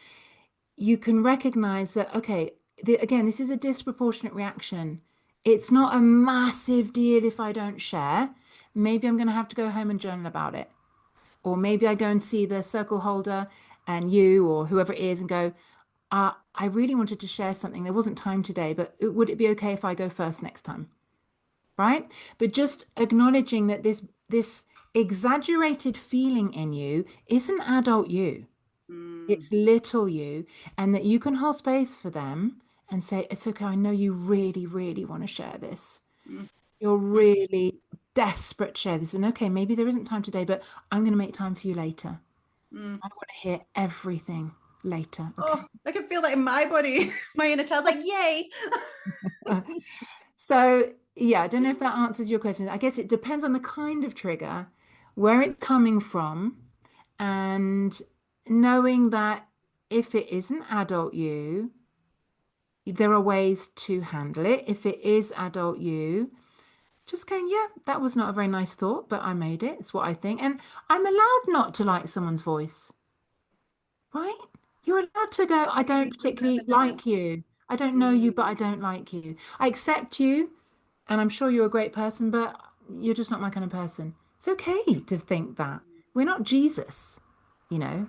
You can recognize that, okay, again, this is a disproportionate reaction. It's not a massive deal if I don't share. Maybe I'm going to have to go home and journal about it. Or maybe I go and see the circle holder and you or whoever it is and go, I really wanted to share something. There wasn't time today, but would it be okay if I go first next time? Right? But just acknowledging that this exaggerated feeling in you isn't adult you. Mm, It's little you, and that you can hold space for them and say, it's okay, I know you really, really want to share this. mm, You're mm, really desperate to share this. And okay, maybe there isn't time today, but I'm going to make time for you later. mm. I want to hear everything later. Okay. Oh, I can feel that in my body. My inner child's like, yay. So, yeah, I don't know if that answers your question. I guess it depends on the kind of trigger, where it's coming from, and knowing that if it isn't adult you, there are ways to handle it. If it is adult you, just going, yeah, that was not a very nice thought, but I made it. It's what I think. And I'm allowed not to like someone's voice, right? You're allowed to go, I don't You just particularly never know. like you. I don't know you, but I Mm, don't like you. I accept you, and I'm sure you're a great person, but you're just not my kind of person. It's okay to think that. We're not Jesus, you know.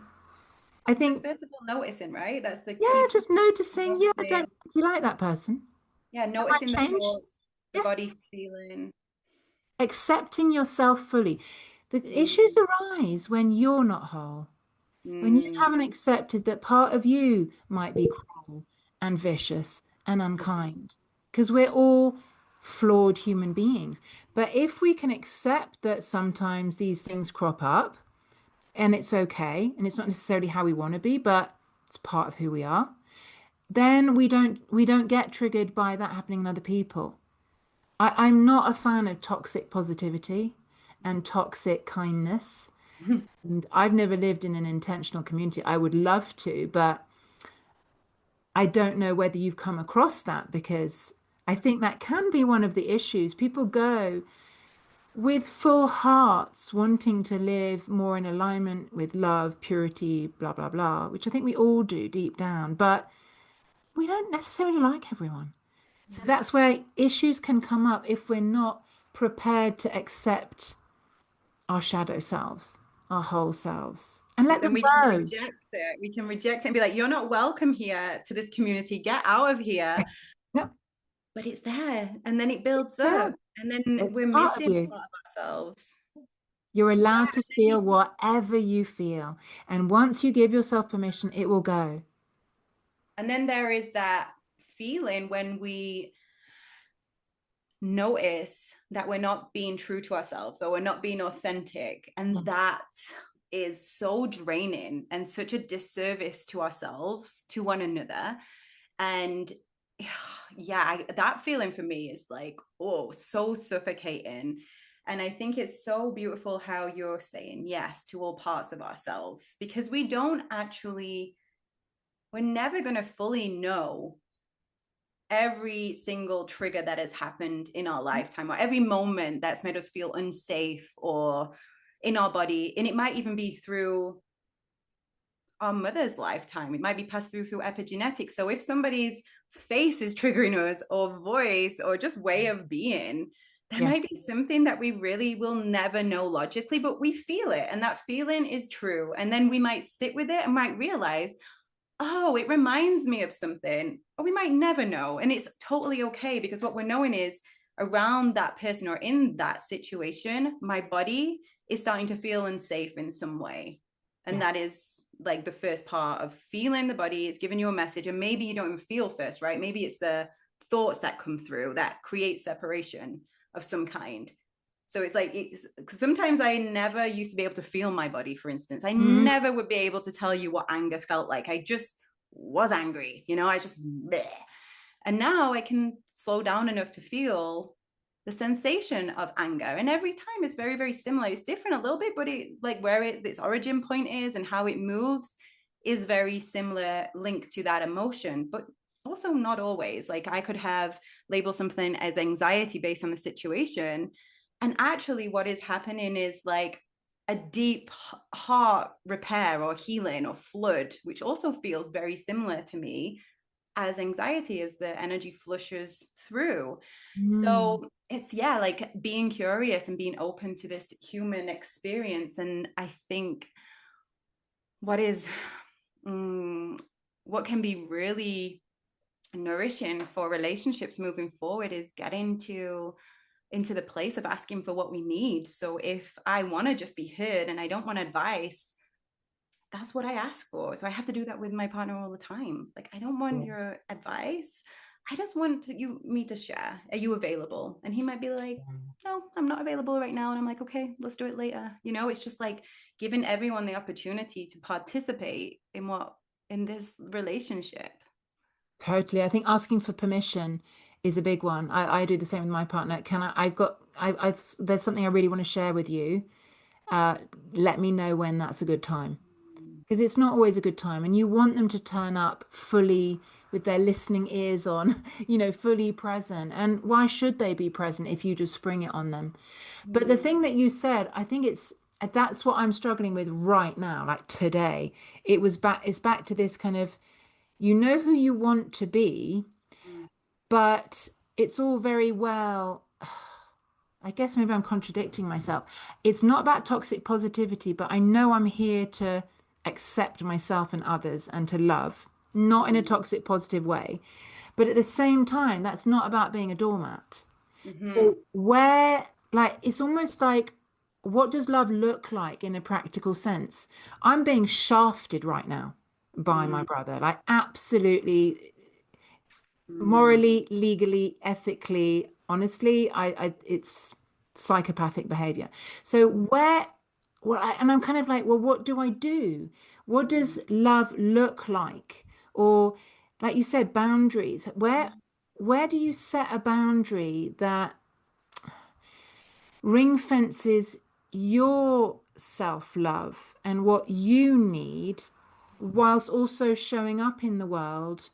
I just think, first of all, noticing, right? That's the yeah, key point. just noticing, yeah, I Noticing. don't you like that person. Yeah, That might noticing the change. thoughts, the Yeah. body feeling. Accepting yourself fully. The issues Mm, arise when you're not whole, when you mm, haven't accepted that part of you might be cruel and vicious and unkind, because we're all flawed human beings. But if we can accept that sometimes these things crop up and it's okay, and it's not necessarily how we want to be, but it's part of who we are, then we don't get triggered by that happening in other people. I'm not a fan of toxic positivity and toxic kindness. And I've never lived in an intentional community. I would love to, but I don't know whether you've come across that, because I think that can be one of the issues. People go with full hearts wanting to live more in alignment with love, purity, blah, blah, blah, which I think we all do deep down, but we don't necessarily like everyone. So that's where issues can come up if we're not prepared to accept our shadow selves, our whole selves, and But let then them we can go. reject it. We can reject it and be like, you're not welcome here to this community. Get out of here. Yeah, But it's there. And then it builds yeah, up. And then it's we're part of missing you. part of ourselves. You're Yeah. allowed to feel whatever you feel. And once you give yourself permission, it will go. And then there is that feeling when we notice that we're not being true to ourselves or we're not being authentic. And that is so draining and such a disservice to ourselves, to one another. And yeah, that feeling for me is like, oh, so suffocating. And I think it's so beautiful how you're saying yes to all parts of ourselves, because we don't actually, we're never going to fully know every single trigger that has happened in our lifetime, or every moment that's made us feel unsafe or in our body. And it might even be through our mother's lifetime. It might be passed through epigenetics. So if somebody's face is triggering us, or voice, or just way of being, there Yeah. might be something that we really will never know logically, but we feel it. And that feeling is true. And then we might sit with it and might realize, oh, it reminds me of something, or we might never know. And it's totally okay, because what we're knowing is around that person or in that situation, my body is starting to feel unsafe in some way. And Yeah. that is like the first part of feeling the body. It's giving you a message. And maybe you don't even feel first, right? Maybe it's the thoughts that come through that create separation of some kind. So it's like, sometimes I never used to be able to feel my body, for instance. I Mm, never would be able to tell you what anger felt like. I just was angry, I just, bleh. And now I can slow down enough to feel the sensation of anger. And every time it's very, very similar. It's different a little bit, but it, like, where its origin point is and how it moves is very similar, linked to that emotion, but also not always. Like, I could have labeled something as anxiety based on the situation, and actually what is happening is like a deep heart repair or healing or flood, which also feels very similar to me as anxiety, as the energy flushes through. mm. So it's, yeah, like being curious and being open to this human experience. And I think what is what can be really nourishing for relationships moving forward is getting to into the place of asking for what we need. So if I want to just be heard and I don't want advice, that's what I ask for. So I have to do that with my partner all the time. Like, I don't want Yeah. your advice. I just want me to share. Are you available? And he might be like, no, I'm not available right now. And I'm like, okay, let's do it later. It's just like giving everyone the opportunity to participate in this relationship. Totally. I think asking for permission is a big one. I do the same with my partner. Can I, there's something I really want to share with you. Uh, Let me know when that's a good time. Because it's not always a good time. And you want them to turn up fully with their listening ears on, fully present. And why should they be present if you just spring it on them? But the thing that you said, I think that's what I'm struggling with right now, like today. It's back to this kind of, you know who you want to be, but it's all very well. I guess maybe I'm contradicting myself. It's not about toxic positivity, but I know I'm here to accept myself and others and to love, not in a toxic positive way. But at the same time, that's not about being a doormat. Mm-hmm. So where, like, it's almost like, what does love look like in a practical sense? I'm being shafted right now by my brother, like absolutely Mm-hmm. morally, legally, ethically, honestly, it's psychopathic behavior. So and I'm kind of like, well, what do I do? What does love look like? Or, like you said, boundaries. Where do you set a boundary that ring fences your self-love and what you need, whilst also showing up in the world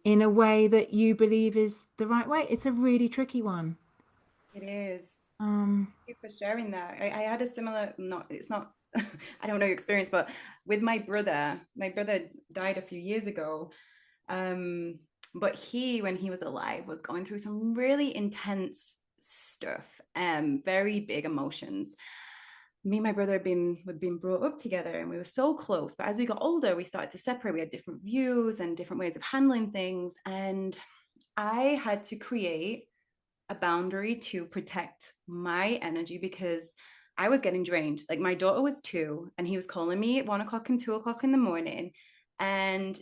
in a way that you believe is the right way. It's a really tricky one. It is. Um, Thank you for sharing that. I had a similar, not, it's not, I don't know your experience, but with my brother died a few years ago. Um, but he, when he was alive, was going through some really intense stuff, very big emotions. Me and my brother had been brought up together and we were so close. But as we got older, we started to separate. We had different views and different ways of handling things. And I had to create a boundary to protect my energy because I was getting drained. Like my daughter was 2 and he was calling me at 1 o'clock and 2 o'clock in the morning. And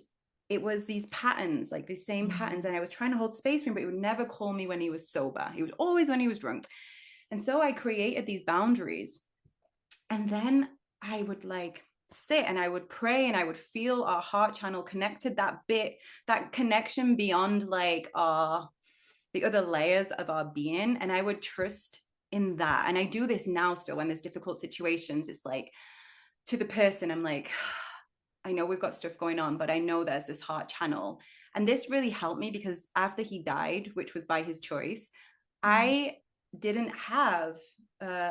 it was these patterns, like these same patterns. And I was trying to hold space for him, but he would never call me when he was sober. He would always when he was drunk. And so I created these boundaries. And then I would like sit and I would pray and I would feel our heart channel connected, that bit, that connection beyond like our the other layers of our being. And I would trust in that. And I do this now still when there's difficult situations. It's like to the person, I'm like, I know we've got stuff going on, but I know there's this heart channel. And this really helped me because after he died, which was by his choice, I didn't have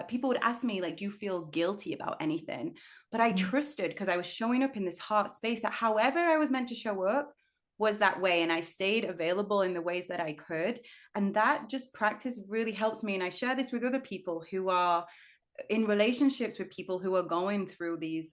people would ask me like, do you feel guilty about anything? But I trusted because I was showing up in this heart space that however I was meant to show up was that way, and I stayed available in the ways that I could. And that just practice really helps me, and I share this with other people who are in relationships with people who are going through these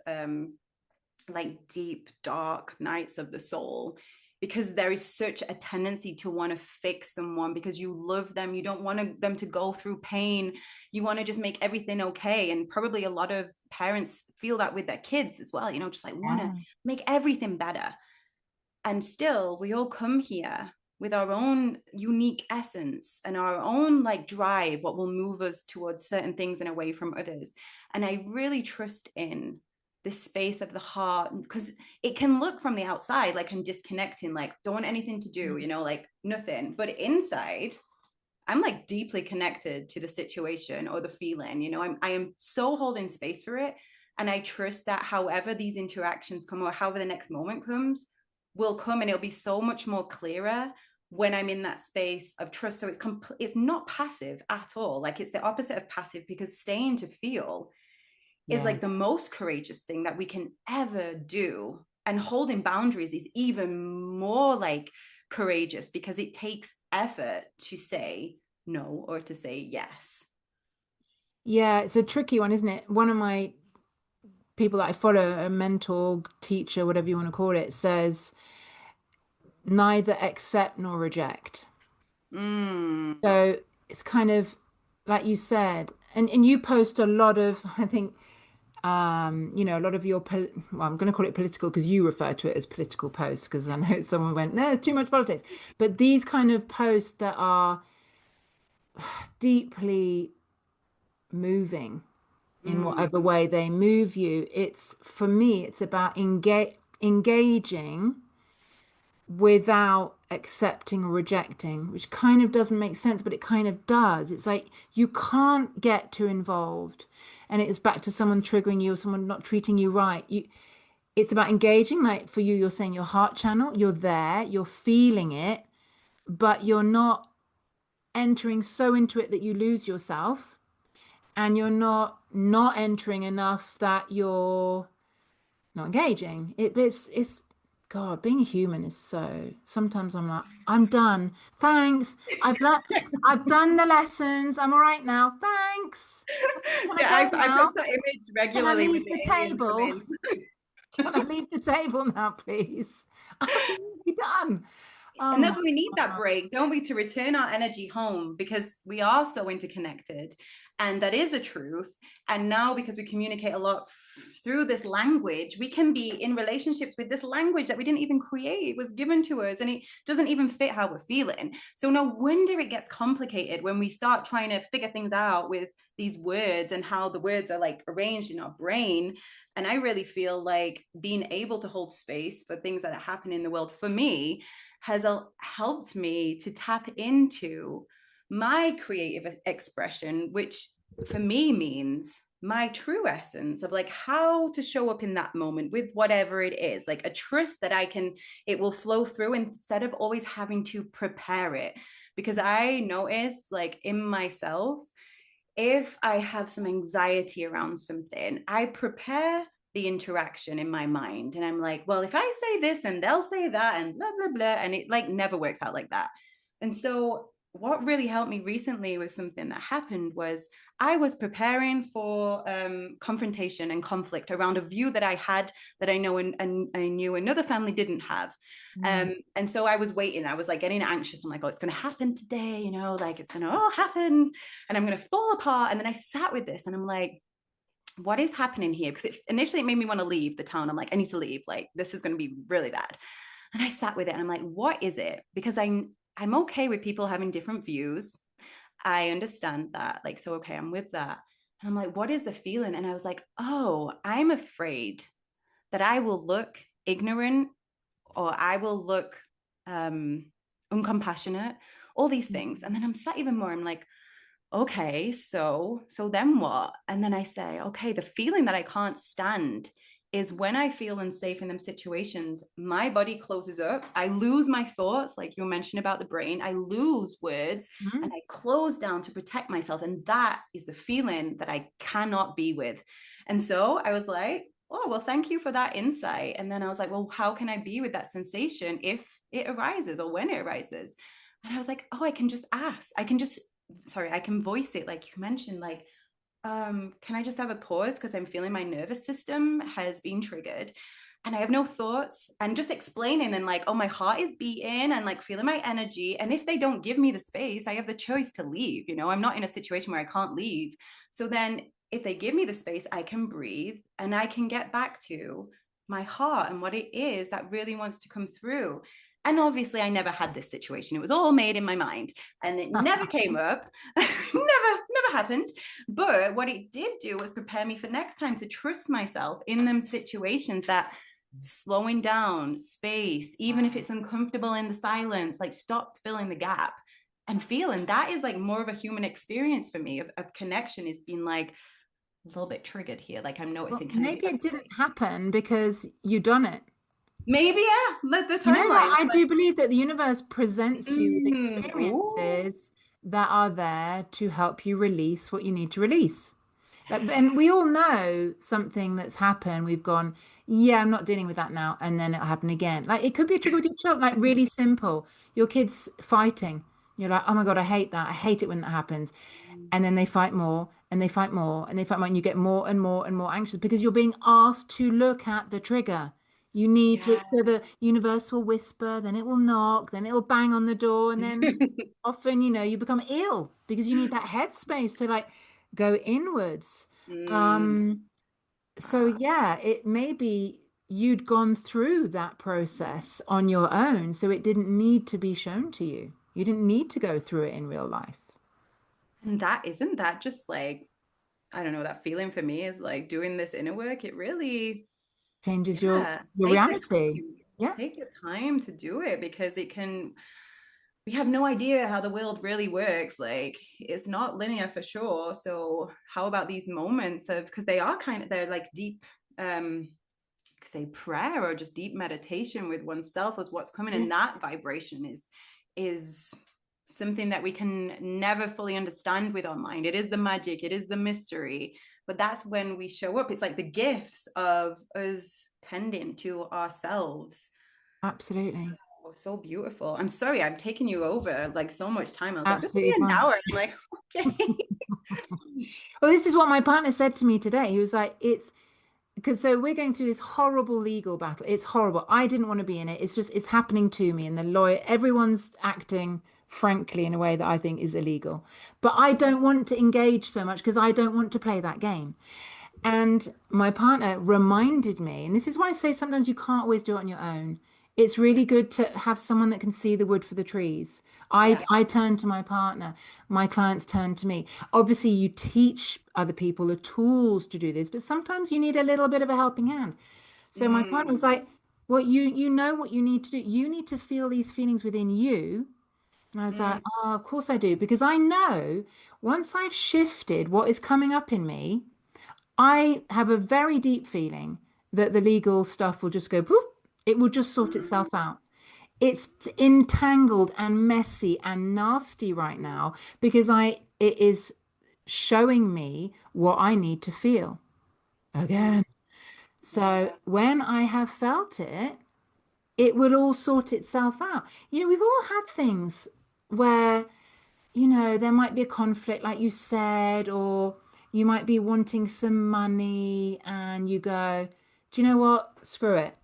like deep dark nights of the soul, because there is such a tendency to want to fix someone because you love them, you don't want them to go through pain, you want to just make everything okay. And probably a lot of parents feel that with their kids as well, just like want to yeah. make everything better. And still we all come here with our own unique essence and our own like drive, what will move us towards certain things and away from others. And I really trust in this space of the heart, because it can look from the outside like I'm disconnecting, like don't want anything to do, like nothing, but inside I'm like deeply connected to the situation or the feeling, I am so holding space for it. And I trust that however these interactions come or however the next moment comes, will come, and it'll be so much more clearer when I'm in that space of trust. So it's not passive at all. Like it's the opposite of passive, because staying to feel is Yeah. like the most courageous thing that we can ever do. And holding boundaries is even more like courageous because it takes effort to say no or to say yes. Yeah, it's a tricky one, isn't it? One of my people that I follow, a mentor, teacher, whatever you want to call it, says neither accept nor reject. Mm. So it's kind of like you said, and you post a lot of, I think, a lot of your, well, I'm going to call it political because you refer to it as political posts because I know someone went, no, it's too much politics. But these kind of posts that are deeply moving in Mm. whatever way they move you, it's for me, it's about engaging without accepting or rejecting, which kind of doesn't make sense, but it kind of does. It's like you can't get too involved. And it's back to someone triggering you or someone not treating you right. It's about engaging, like for you, you're saying your heart channel, you're there, you're feeling it, but you're not entering so into it that you lose yourself, and you're not entering enough that you're not engaging. It's God, being a human is so sometimes I'm like, I'm done. Thanks. I've done the lessons. I'm all right now. Thanks. Can I Yeah, go I now? post that image Can I regularly when leave the the aliens come table? in. Can I leave the table now, please? I'm really done. Oh And my that's when we need that God. break, don't we, to return our energy home, because we are so interconnected. And that is a truth. And now, because we communicate a lot through this language, we can be in relationships with this language that we didn't even create. It was given to us and it doesn't even fit how we're feeling. So, no wonder it gets complicated when we start trying to figure things out with these words and how the words are like arranged in our brain. And I really feel like being able to hold space for things that are happening in the world for me has helped me to tap into my creative expression, which for me means my true essence of like how to show up in that moment with whatever it is, like a trust that I can, it will flow through instead of always having to prepare it. Because I notice like in myself, if I have some anxiety around something, I prepare the interaction in my mind. And I'm like, well, if I say this, then they'll say that, and blah, blah, blah. And it like never works out like that. And so, what really helped me recently with something that happened was I was preparing for confrontation and conflict around a view that I had that I know and I knew another family didn't have. Mm. And so I was waiting. I was like getting anxious. I'm like, oh, it's going to happen today, you know, like it's going to all happen and I'm going to fall apart. And then I sat with this and I'm like, what is happening here? Because initially it made me want to leave the town. I'm like, I need to leave. Like, this is going to be really bad. And I sat with it and I'm like, what is it? Because I'm okay with people having different views. I understand that. Like, so okay, I'm with that. And I'm like, what is the feeling? And I was like, oh, I'm afraid that I will look ignorant or I will look uncompassionate, all these things. And then I'm sat even more, I'm like, okay, so then what? And then I say, okay, the feeling that I can't stand is when I feel unsafe in them situations, my body closes up. I lose my thoughts, like you mentioned about the brain. I lose words and Mm. I close down to protect myself. And that is the feeling that I cannot be with. And so I was like, oh, well, thank you for that insight. And then I was like, well, how can I be with that sensation if it arises or when it arises? And I was like, oh, I can just ask. I can just sorry, I can voice it like you mentioned, like, can I just have a pause because I'm feeling my nervous system has been triggered and I have no thoughts and just explaining and like, oh, my heart is beating and like feeling my energy. And if they don't give me the space, I have the choice to leave. You know, I'm not in a situation where I can't leave. So then if they give me the space, I can breathe and I can get back to my heart and what it is that really wants to come through. And obviously, I never had this situation. It was all made in my mind and it never came up, never happened. But what it did do was prepare me for next time to trust myself in them situations that slowing down, space, even if it's uncomfortable in the silence, like stop filling the gap and feeling that is like more of a human experience for me of connection is being like a little bit triggered here. Like I'm Well, noticing, can I just maybe have it didn't space? happen because you done it. Maybe, yeah, let the You know timeline. what? I do believe that the universe presents you with Ooh, experiences that are there to help you release what you need to release. Like, yes. and we all know something that's happened. We've gone, yeah, I'm not dealing with that now. And then it'll happen again. Like it could be a trigger with your child, like really simple. Your kid's fighting. You're like, oh my God, I hate that. I hate it when that happens. And then they fight more and they fight more and they fight more. And you get more and more and more anxious because you're being asked to look at the trigger. You need to, Yeah. so the universe will whisper, then it will knock, then it will bang on the door. And then often, you become ill because you need that headspace to like go inwards. Mm, Um, so ah, yeah, it may be you'd gone through that process on your own, so it didn't need to be shown to you. You didn't need to go through it in real life. and that isn't that just like I don't know, that feeling for me is like doing this inner work. It really, Changes yeah, your reality. Yeah, take the time to do it because it can, we have no idea how the world really works. Like it's not linear for sure. So how about these moments of, because they are kind of, they're like deep, say prayer or just deep meditation with oneself as what's coming. yeah, And that vibration is something that we can never fully understand with our mind. It is the magic, it is the mystery, but that's when we show up. It's like the gifts of us tending to ourselves. absolutely. Oh, so beautiful. I'm sorry, I'm taking you over like so much time. I was like, this will Absolutely be an fine. hour. I'm like, okay. Well, this is what my partner said to me today. He was like, it's because so we're going through this horrible legal battle. It's horrible. I didn't want to be in it. It's just it's happening to me, and the lawyer, everyone's acting frankly in a way that I think is illegal. But I don't want to engage so much because I don't want to play that game. And my partner reminded me, and this is why I say sometimes you can't always do it on your own. It's really good to have someone that can see the wood for the trees. I Yes. turn to my partner, my clients turn to me. Obviously, you teach other people the tools to do this, but sometimes you need a little bit of a helping hand. So my partner was Mm. like, "Well, you know what you need to do. You need to feel these feelings within you And I was like, Mm. oh, of course I do. Because I know once I've shifted what is coming up in me, I have a very deep feeling that the legal stuff will just go poof. It will just sort itself out. It's entangled and messy and nasty right now because it is showing me what I need to feel Mm. again. So Yes. when I have felt it, it will all sort itself out. We've all had things where there might be a conflict, like you said, or you might be wanting some money and you go, do you know what? Screw it.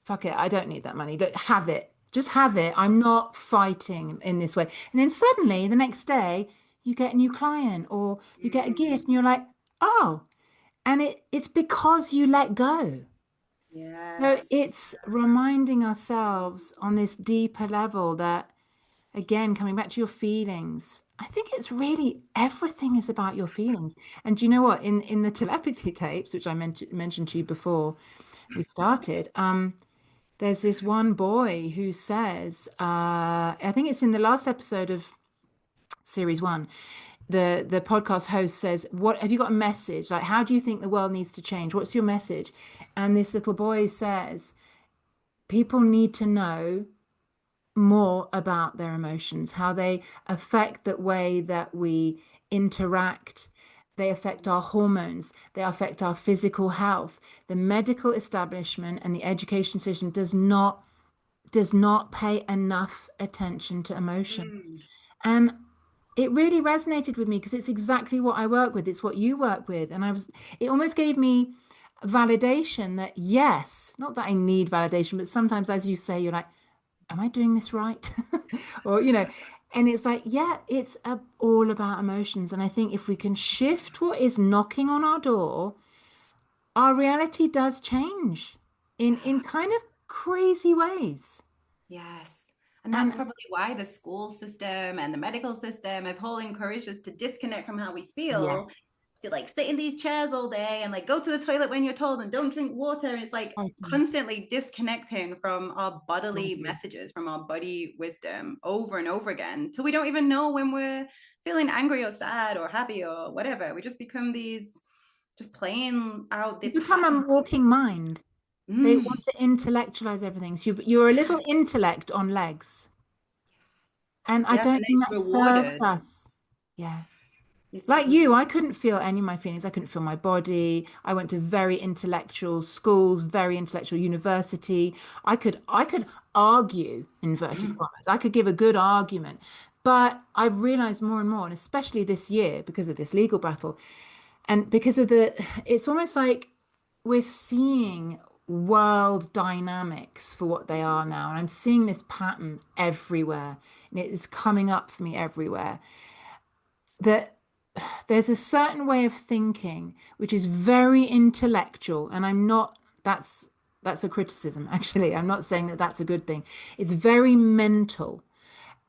Fuck it. I don't need that money. Look, have it. Just have it. I'm not fighting in this way. And then suddenly the next day you get a new client or you get a Mm. gift and you're like, oh, and it's because you let go. So Yes. it's reminding ourselves on this deeper level that, again, coming back to your feelings, I think it's really everything is about your feelings. And do you know what? In the telepathy tapes, which I mentioned to you before we started, there's this one boy who says, I think it's in the last episode of series one. The podcast host says, "What have you got a message? Like, how do you think the world needs to change? What's your message?" And this little boy says, "People need to know more about their emotions, how they affect the way that we interact. They affect our hormones, they affect our physical health. The medical establishment and the education system does not pay enough attention to emotions." Mm. And it really resonated with me because it's exactly what I work with. It's what you work with. And it almost gave me validation that yes, not that I need validation, but sometimes, as you say, you're like, am I doing this right? Or, and it's like, yeah, it's all about emotions. And I think if we can shift what is knocking on our door, our reality does change in Yes. kind of crazy ways. Yes. And that's And probably why the school system and the medical system have whole encouraged us to disconnect from how we yeah, feel, to like sit in these chairs all day and like go to the toilet when you're told and don't drink water. It's like totally, constantly disconnecting from our bodily totally. messages, from our body wisdom over and over again till we don't even know when we're feeling angry or sad or happy or whatever. We just become these, just playing out the You become a pattern. walking mind. They Mm. want to intellectualize everything. So you're a little intellect on legs. And I Yes, don't and think it's that serves rewarded. us. Yeah. It's Like just you, I couldn't feel any of my feelings. I couldn't feel my body. I went to very intellectual schools, very intellectual university. I could argue, inverted commas. I could give a good argument. But I've realized more and more, and especially this year, because of this legal battle, and because of it's almost like we're seeing world dynamics for what they are now. And I'm seeing this pattern everywhere, and it is coming up for me everywhere that there's a certain way of thinking which is very intellectual, and I'm not, that's a criticism, actually. I'm not saying that that's a good thing. It's very mental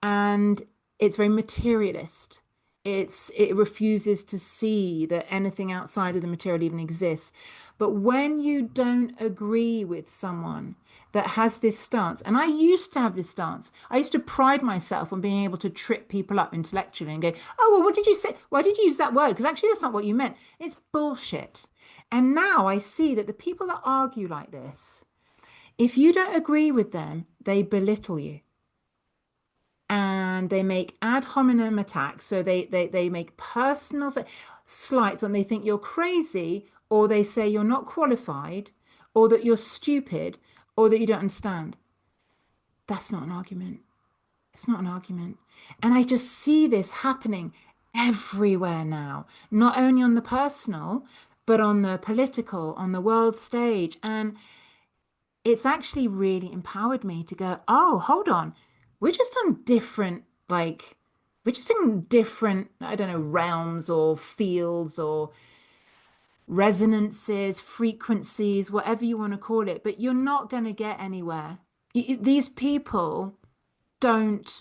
and it's very materialist. It refuses to see that anything outside of the material even exists. But when you don't agree with someone that has this stance, and I used to have this stance, I used to pride myself on being able to trip people up intellectually and go, oh, well, what did you say? Why did you use that word? Because actually, that's not what you meant. It's bullshit. And now I see that the people that argue like this, if you don't agree with them, they belittle you and they make ad hominem attacks. So they make personal slights and they think you're crazy, or they say you're not qualified, or that you're stupid, or that you don't understand. That's not an argument. It's not an argument. And I just see this happening everywhere now, not only on the personal, but on the political, on the world stage. And it's actually really empowered me to go, oh, hold on. We're just on different, like, we're just in different, I don't know, realms or fields or resonances, frequencies, whatever you want to call it, but you're not going to get anywhere. These people don't.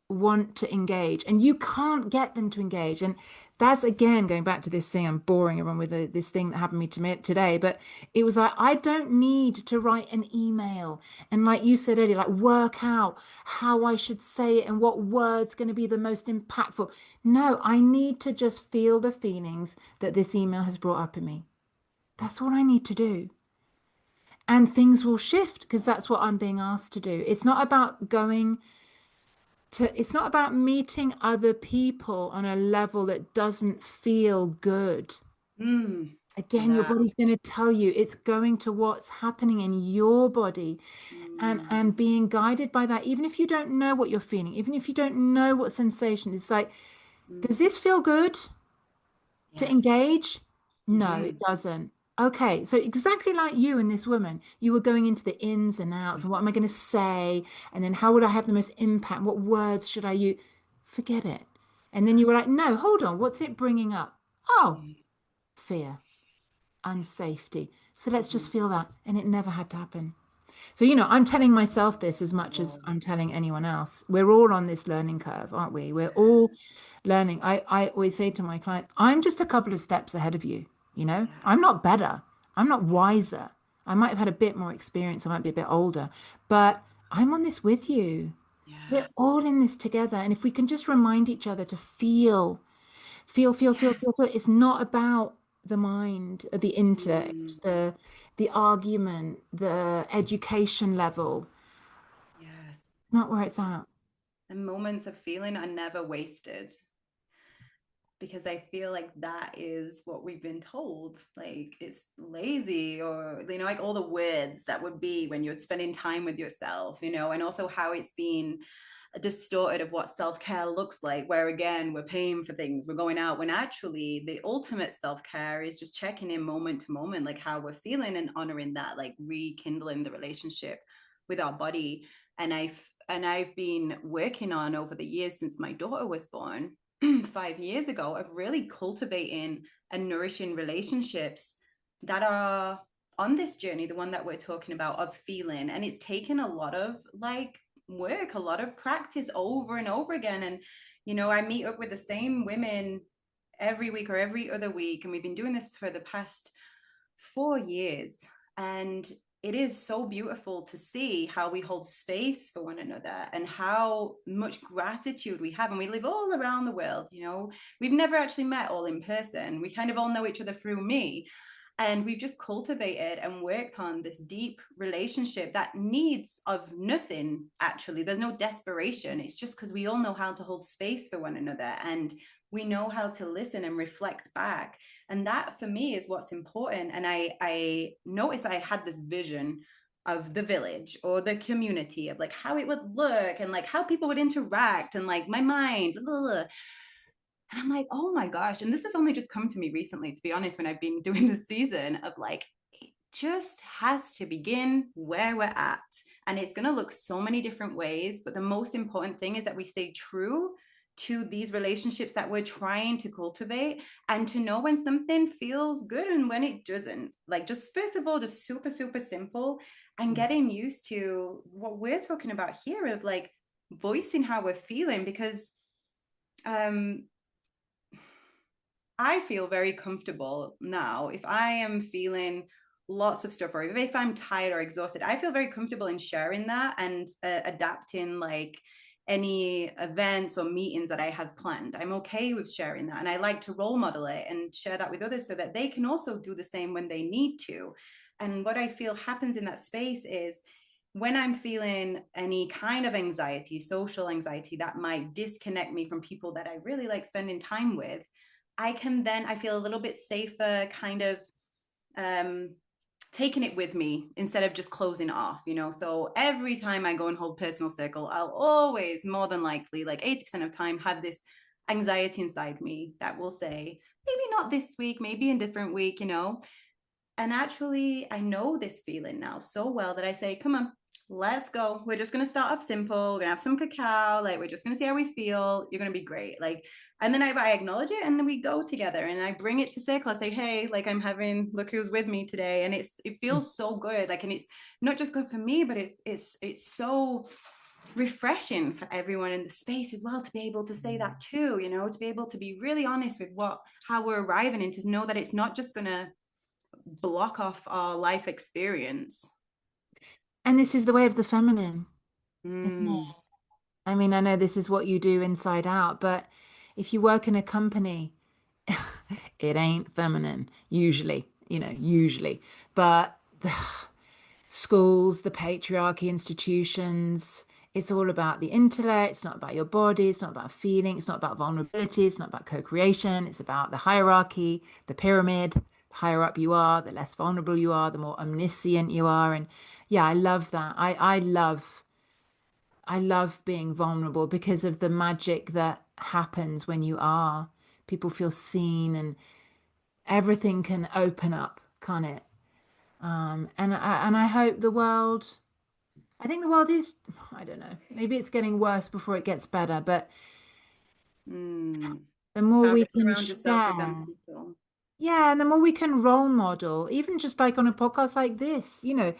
want to engage, and you can't get them to engage. And that's again going back to this thing. I'm boring everyone with this thing that happened to me today, but it was like I don't need to write an email and, like you said earlier, like work out how I should say it and what words going to be the most impactful. No, I need to just feel the feelings that this email has brought up in me. That's all I need to do. And things will shift because that's what I'm being asked to do. It's not about it's not about meeting other people on a level that doesn't feel good. Mm, Again, your that. body's going to tell you it's going to what's happening in your body, Mm, and being guided by that, even if you don't know what you're feeling, even if you don't know what sensation, it's like, does mm, this feel good to yes. engage? No, it Hmm. doesn't. Okay, so exactly like you and this woman, you were going into the ins and outs and what am I going to say? And then how would I have the most impact? What words should I use? Forget it. And then you were like, no, hold on, what's it bringing up? Oh, Mm, fear, unsafety. So let's just mhm. feel that. And it never had to happen. So, I'm telling myself this as much as Oh, I'm telling anyone else. We're all on this learning curve, aren't we? We're yeah, all learning. I always say to my client, I'm just a couple of steps ahead of you. yeah, I'm not better. I'm not wiser. I might have had a bit more experience. I might be a bit older, but I'm on this with you. We're yeah. all in this together. And if we can just remind each other to feel. Yes. It's not about the mind, the Mm, intellect, the argument, the education level. yes. Not where it's at. And moments of feeling are never wasted because I feel like that is what we've been told. Like it's lazy, or, like all the words that would be when you're spending time with yourself, and also how it's been distorted of what self-care looks like, where again we're paying for things, we're going out, when actually the ultimate self-care is just checking in moment to moment, like how we're feeling, and honoring that, like rekindling the relationship with our body. And I've been working on, over the years since my daughter was born 5 years ago, of really cultivating and nourishing relationships that are on this journey, the one that we're talking about, of feeling. And it's taken a lot of like work, a lot of practice over and over again. And I meet up with the same women every week or every other week, and we've been doing this for the past 4 years. And it is so beautiful to see how we hold space for one another and how much gratitude we have. And we live all around the world. We've never actually met all in person. We kind of all know each other through me. And we've just cultivated and worked on this deep relationship that needs of nothing, actually. There's no desperation. It's just because we all know how to hold space for one another, and we know how to listen and reflect back. And that for me is what's important. And I noticed I had this vision of the village or the community, of like how it would look and like how people would interact, and like my mind, blah, blah, blah. And I'm like, oh my gosh. And this has only just come to me recently, to be honest, when I've been doing this season of like, it just has to begin where we're at. And it's going to look so many different ways. But the most important thing is that we stay true to these relationships that we're trying to cultivate, and to know when something feels good and when it doesn't. Like, just first of all, just super, super simple, and getting used to what we're talking about here, of like voicing how we're feeling. Because um I feel very comfortable now. If I am feeling lots of stuff, or if I'm tired or exhausted, I feel very comfortable in sharing that, and adapting like any events or meetings that I have planned. I'm okay with sharing that. And I like to role model it and share that with others so that they can also do the same when they need to. And what I feel happens in that space is, when I'm feeling any kind of anxiety, social anxiety, that might disconnect me from people that I really like spending time with, I feel a little bit safer, kind of um taking it with me instead of just closing it off. So every time I go and hold personal circle, I'll always, more than likely, like 80% of time, have this anxiety inside me that will say, maybe not this week, maybe a different week. And actually, I know this feeling now so well that I say, come on, let's go. We're just going to start off simple. We're going to have some cacao. Like, we're just going to see how we feel. You're going to be great. Like, and then I acknowledge it, and then we go together, and I bring it to circle. I say, hey, like, look who's with me today. And it feels so good. Like, and it's not just good for me, but it's so refreshing for everyone in the space as well to be able to say that too, to be able to be really honest with how we're arriving and to know that it's not just going to block off our life experience. And this is the way of the feminine, isn't it? Mm. I mean, I know this is what you do inside out, but if you work in a company, it ain't feminine, usually, usually. But the schools, the patriarchy, institutions, it's all about the intellect. It's not about your body. It's not about feeling. It's not about vulnerability. It's not about co-creation. It's about the hierarchy, the pyramid. The higher up you are, the less vulnerable you are, the more omniscient you are. And yeah, I love that. I love being vulnerable because of the magic that happens when you are. People feel seen and everything can open up, can't it? And I hope the world, I think the world is, I don't know, maybe it's getting worse before it gets better, but Mm. the more How we to can surround yourself with them share, people. yeah, and the more we can role model, even just like on a podcast like this, that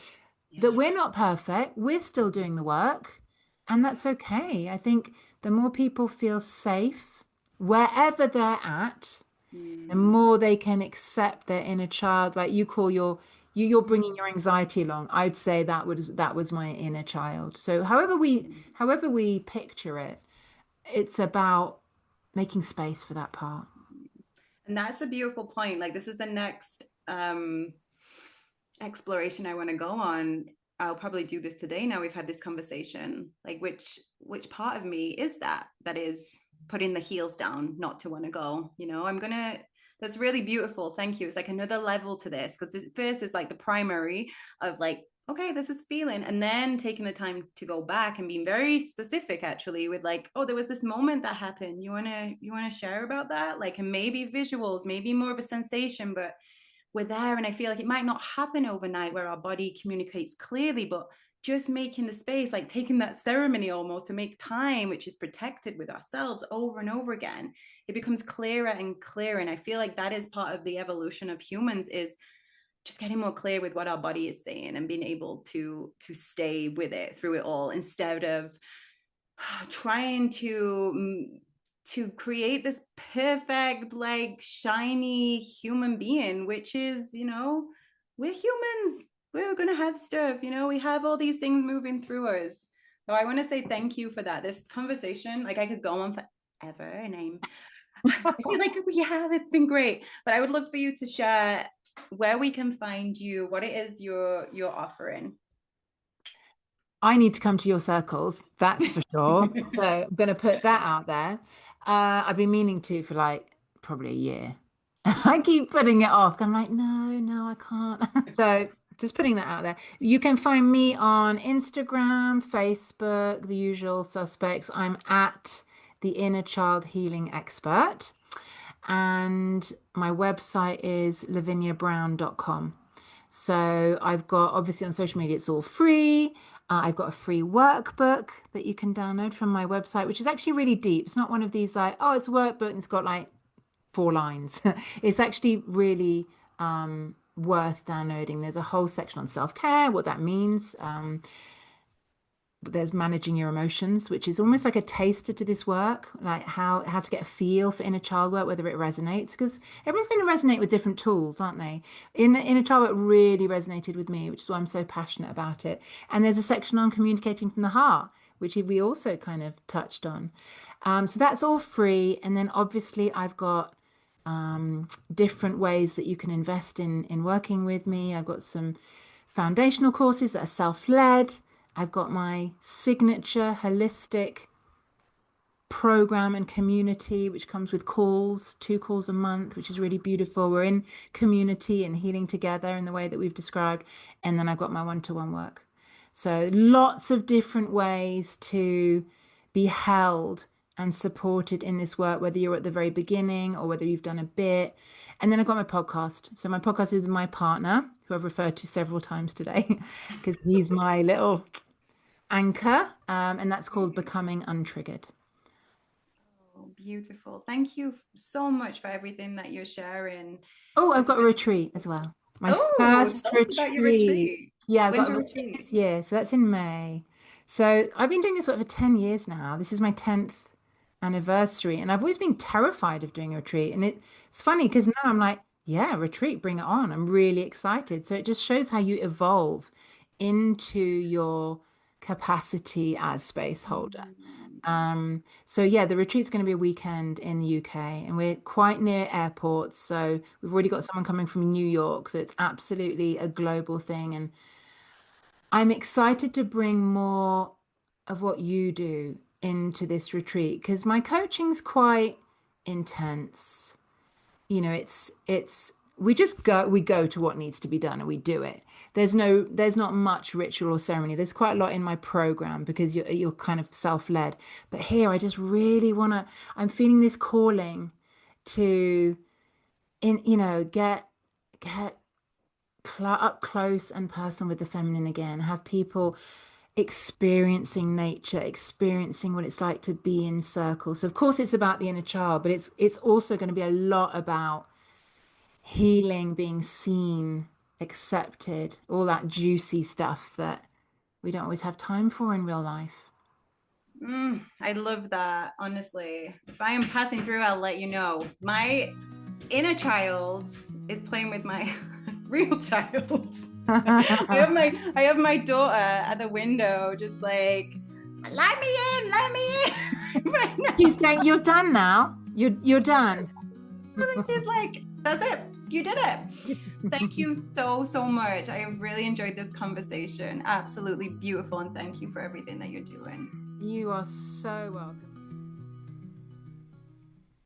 Yeah. we're not perfect, we're still doing the work, and that's Yes. okay. I think the more people feel safe wherever they're at, the Mm. more they can accept their inner child. Like you call you're bringing your anxiety along. I'd say that was my inner child. So however we picture it, it's about making space for that part. And that's a beautiful point. Like this is the next exploration I want to go on. I'll probably do this today now we've had this conversation. Like which part of me is that is putting the heels down, not to want to go. I'm gonna that's really beautiful. Thank you. It's like another level to this because this first is like the primary of like, okay, this is feeling, and then taking the time to go back and being very specific actually with like, oh, there was this moment that happened. You wanna share about that? Like, and maybe visuals, maybe more of a sensation, but we're there. And I feel like it might not happen overnight where our body communicates clearly, but just making the space, like taking that ceremony almost to make time, which is protected with ourselves over and over again, it becomes clearer and clearer. And I feel like that is part of the evolution of humans, is just getting more clear with what our body is saying and being able to stay with it through it all, instead of trying to create this perfect, like shiny human being, which is, we're humans, we're gonna have stuff, we have all these things moving through us. So I want to say thank you for that. This conversation, like I could go on forever, and I feel like we have, it's been great, but I would love for you to share where we can find you, what it is you're offering. I need to come to your circles, that's for sure. So I'm going to put that out there. I've been meaning to for like probably a year. I keep putting it off. I'm like, no, no, I can't. So just putting that out there. You can find me on Instagram, Facebook, the usual suspects. I'm at the Inner Child Healing Expert. And my website is laviniabrown.com. So I've got, obviously on social media, it's all free. I've got a free workbook that you can download from my website, which is actually really deep. It's not one of these like, oh, it's a workbook and it's got like 4 lines. It's actually really worth downloading. There's a whole section on self-care, what that means. There's managing your emotions, which is almost like a taster to this work, like how to get a feel for inner child work, whether it resonates, because everyone's going to resonate with different tools, aren't they? Inner child work really resonated with me, which is why I'm so passionate about it. And there's a section on communicating from the heart, which we also kind of touched on. So that's all free. And then obviously I've got different ways that you can invest in working with me. I've got some foundational courses that are self-led. I've got my signature holistic program and community, which comes with calls, 2 calls a month, which is really beautiful. We're in community and healing together in the way that we've described. And then I've got my one-to-one work. So lots of different ways to be held and supported in this work, whether you're at the very beginning or whether you've done a bit. And then I've got my podcast. So my podcast is with my partner, who I've referred to several times today, because he's my little anchor, and that's called Becoming Untriggered. Oh, beautiful. Thank you so much for everything that you're sharing. Oh, I've It's got a just, retreat as well. My oh, first tell us about your retreat. retreat. Yeah, I've got When's a your retreat retreat? this year, so that's in May. So I've been doing this sort of for 10 years now. This is my 10th anniversary, and I've always been terrified of doing a retreat. And it's funny because now I'm like, yeah, retreat, bring it on. I'm really excited. So it just shows how you evolve into your capacity as space holder. So yeah, the retreat's going to be a weekend in the UK, and we're quite near airports. So we've already got someone coming from New York, so it's absolutely a global thing. And I'm excited to bring more of what you do into this retreat because my coaching's quite intense. It's we go to what needs to be done and we do it. There's not much ritual or ceremony. There's quite a lot in my program because you're kind of self-led. But here I just really I'm feeling this calling to get up close and personal with the feminine again, have people experiencing nature, experiencing what it's like to be in circles. So of course it's about the inner child, but it's also going to be a lot about healing, being seen, accepted, all that juicy stuff that we don't always have time for in real life. I love that. Honestly, if I am passing through, I'll let you know. My inner child is playing with my real child. I have my daughter at the window, just like, let me in, let me in. Right She's now. going, you're done now. You're done. And she's like, that's it. You did it. Thank you so, so much. I have really enjoyed this conversation. Absolutely beautiful. And thank you for everything that you're doing. You are so welcome.